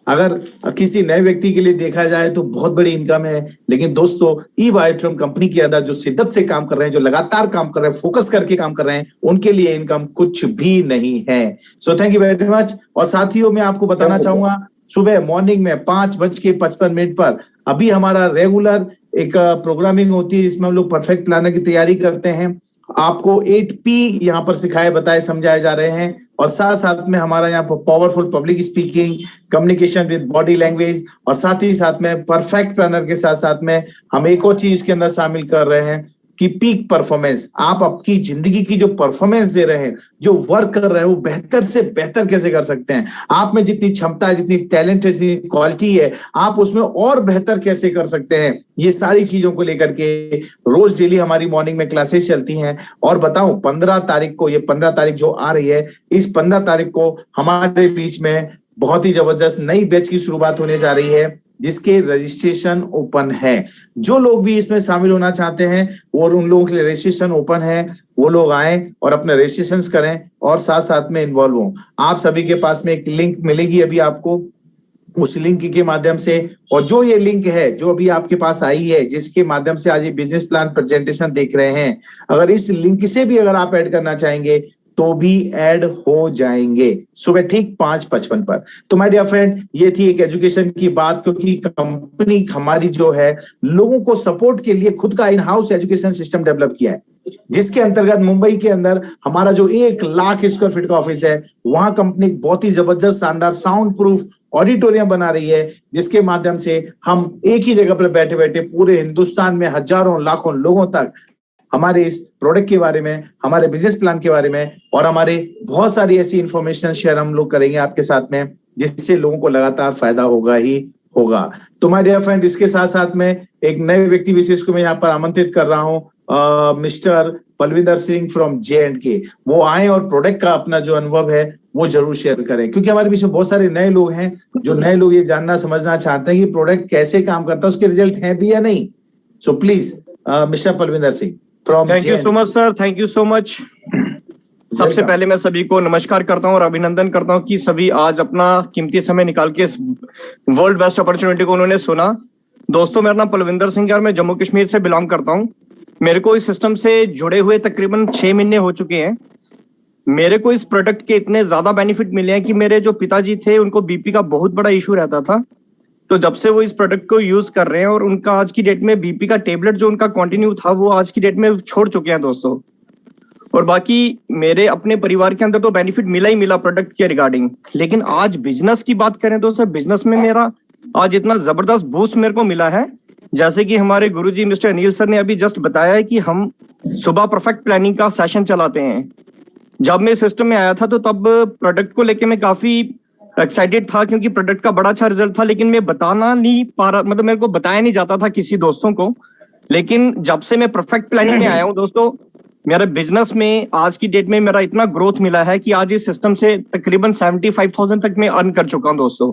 अगर किसी नए व्यक्ति के लिए देखा जाए तो बहुत बड़ी इनकम है। लेकिन दोस्तों ई बायोटोरियम कंपनी के अंदर जो शिद्दत से काम कर रहे हैं, जो लगातार काम कर रहे हैं, फोकस करके काम कर रहे हैं, उनके लिए इनकम कुछ भी नहीं है। So thank you very much. और साथियों मैं आपको बताना चाहूंगा, सुबह मॉर्निंग में 5:55 पर अभी हमारा रेगुलर एक प्रोग्रामिंग होती है जिसमें हम लोग परफेक्ट प्लानर की तैयारी करते हैं। आपको 8P यहाँ पर सिखाए बताए समझाए जा रहे हैं, और साथ साथ में हमारा यहाँ पर powerful public speaking, communication with body language, और साथ ही साथ में परफेक्ट प्लानर के साथ साथ में हम एक और चीज के अंदर शामिल कर रहे हैं कि पीक परफॉर्मेंस, आप आपकी जिंदगी की जो परफॉर्मेंस दे रहे हैं, जो वर्क कर रहे हैं, वो बेहतर से बेहतर कैसे कर सकते हैं, आप में जितनी क्षमता है, जितनी टैलेंट है, जितनी क्वालिटी है, आप उसमें और बेहतर कैसे कर सकते हैं, ये सारी चीजों को लेकर के रोज डेली हमारी मॉर्निंग में क्लासेस चलती हैं। और बताऊं 15 तारीख को, ये 15 तारीख जो आ रही है, इस 15 तारीख को हमारे बीच में बहुत ही जबरदस्त नई बैच की शुरुआत होने जा रही है, जिसके रजिस्ट्रेशन ओपन है। जो लोग भी इसमें शामिल होना चाहते हैं, वो उन लोगों के लिए रजिस्ट्रेशन ओपन है, वो लोग आए और अपने रजिस्ट्रेशन करें और साथ साथ में इन्वॉल्व हों। आप सभी के पास में एक लिंक मिलेगी अभी आपको, उस लिंक के माध्यम से, और जो ये लिंक है जो अभी आपके पास आई है, जिसके माध्यम से आज ये बिजनेस प्लान प्रेजेंटेशन देख रहे हैं, अगर इस लिंक से भी अगर आप ऐड करना चाहेंगे तो भी ऐड हो जाएंगे सुबह ठीक 5:55 पर। तो माय डियर फ्रेंड, ये थी एक एजुकेशन की बात, क्योंकि कंपनी हमारी जो है लोगों को सपोर्ट के लिए खुद का in house education system develop किया है, जिसके अंतर्गत मुंबई के अंदर हमारा जो 1 लाख स्क्वायर फीट का ऑफिस है, वहां कंपनी बहुत ही जबरदस्त शानदार साउंड प्रूफ ऑडिटोरियम बना रही है, जिसके माध्यम से हम एक ही जगह पर बैठे बैठे पूरे हिंदुस्तान में हजारों लाखों लोगों तक हमारे इस प्रोडक्ट के बारे में, हमारे बिजनेस प्लान के बारे में और हमारे बहुत सारी ऐसी इंफॉर्मेशन शेयर हम लोग करेंगे आपके साथ में, जिससे लोगों को लगातार फायदा होगा ही होगा। तो माय डियर फ्रेंड, इसके साथ साथ में एक नए व्यक्ति विशेष को मैं यहाँ पर आमंत्रित कर रहा हूँ, mister Palwinder Singh from J&K। वो आए और प्रोडक्ट का अपना जो अनुभव है वो जरूर शेयर करें, क्योंकि हमारे बीच में बहुत सारे नए लोग हैं, जो नए लोग ये जानना समझना चाहते हैं कि प्रोडक्ट कैसे काम करता है, उसके रिजल्ट हैं भी या नहीं। So please mister Palwinder Singh from thank you so much sir, thank you so much. सबसे पहले मैं सभी को नमस्कार करता हूं और अभिनंदन करता हूं कि सभी आज अपना कीमती समय निकाल के इस वर्ल्ड बेस्ट अपॉर्चुनिटी को उन्होंने सुना। दोस्तों, मेरा नाम पलविंदर सिंह है और मैं जम्मू कश्मीर से बिलोंग करता हूं। मेरे को इस सिस्टम से जुड़े हुए तकरीबन 6 महीने हो चुके हैं। मेरे को इस प्रोडक्ट के इतने ज्यादा बेनिफिट मिले हैं कि मेरे जो पिताजी थे उनको बीपी का बहुत बड़ा इशू रहता था। तो जब से वो इस प्रोडक्ट को यूज कर रहे हैं और उनका आज की डेट में बीपी का टेबलेट जो उनका कंटिन्यू था वो आज की डेट में छोड़ चुके हैं दोस्तों। और बाकी मेरे अपने परिवार के अंदर तो बेनिफिट मिला ही मिला प्रोडक्ट के रिगार्डिंग। लेकिन आज बिजनेस की बात करें तो सर, बिजनेस में मेरा आज इतना जबरदस्त बूस्ट मेरे को मिला है। जैसे कि हमारे गुरुजी मिस्टर अनिल सर ने अभी जस्ट बताया है कि हम सुबह परफेक्ट प्लानिंग का सेशन चलाते हैं। जब मैं सिस्टम में आया था तो तब प्रोडक्ट को लेके मैं काफी एक्साइटेड था, क्योंकि प्रोडक्ट का बड़ा अच्छा रिजल्ट था, लेकिन मैं बताना नहीं पा रहा, मतलब मेरे को बताया नहीं जाता था किसी दोस्तों को। लेकिन जब से मैं परफेक्ट प्लानिंग में आया हूँ दोस्तों, मेरे बिजनेस में आज की डेट में मेरा इतना ग्रोथ मिला है कि आज इस सिस्टम से तकरीबन 75,000 तक मैं अर्न कर चुका हूँ दोस्तों।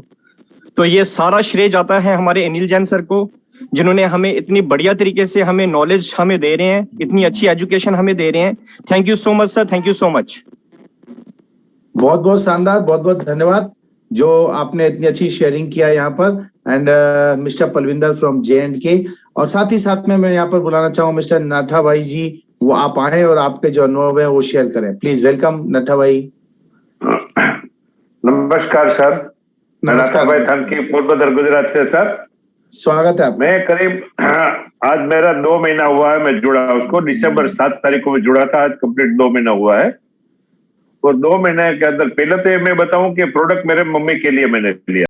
तो ये सारा श्रेय जाता है हमारे अनिल जैन सर को, जिन्होंने हमें इतनी बढ़िया तरीके से हमें नॉलेज हमें दे रहे हैं, इतनी अच्छी एजुकेशन हमें दे रहे हैं। Thank you so much sir, thank you so much. बहुत बहुत शानदार, बहुत बहुत धन्यवाद जो आपने इतनी अच्छी शेयरिंग किया यहाँ पर। And mister Palvinder from J&K, और साथ ही साथ में मैं यहाँ पर बुलाना चाहूँ मिस्टर नाठा भाई जी, वो आप आए और आपके जो अनुभव है वो शेयर करें। प्लीज वेलकम नाठा भाई। नमस्कार सर, नमस्कार भाई धनकी पोरबंदर गुजरात से सर। स्वागत है आप। मैं करीब आज मेरा 2 महीना हुआ है मैं जुड़ा, उसको दिसंबर 7 तारीख को मैं जुड़ा था, आज कंप्लीट 2 महीना हुआ है। और 2 महीने के अंदर पहले तो मैं बताऊं कि प्रोडक्ट मेरे मम्मी के लिए मैंने लिया।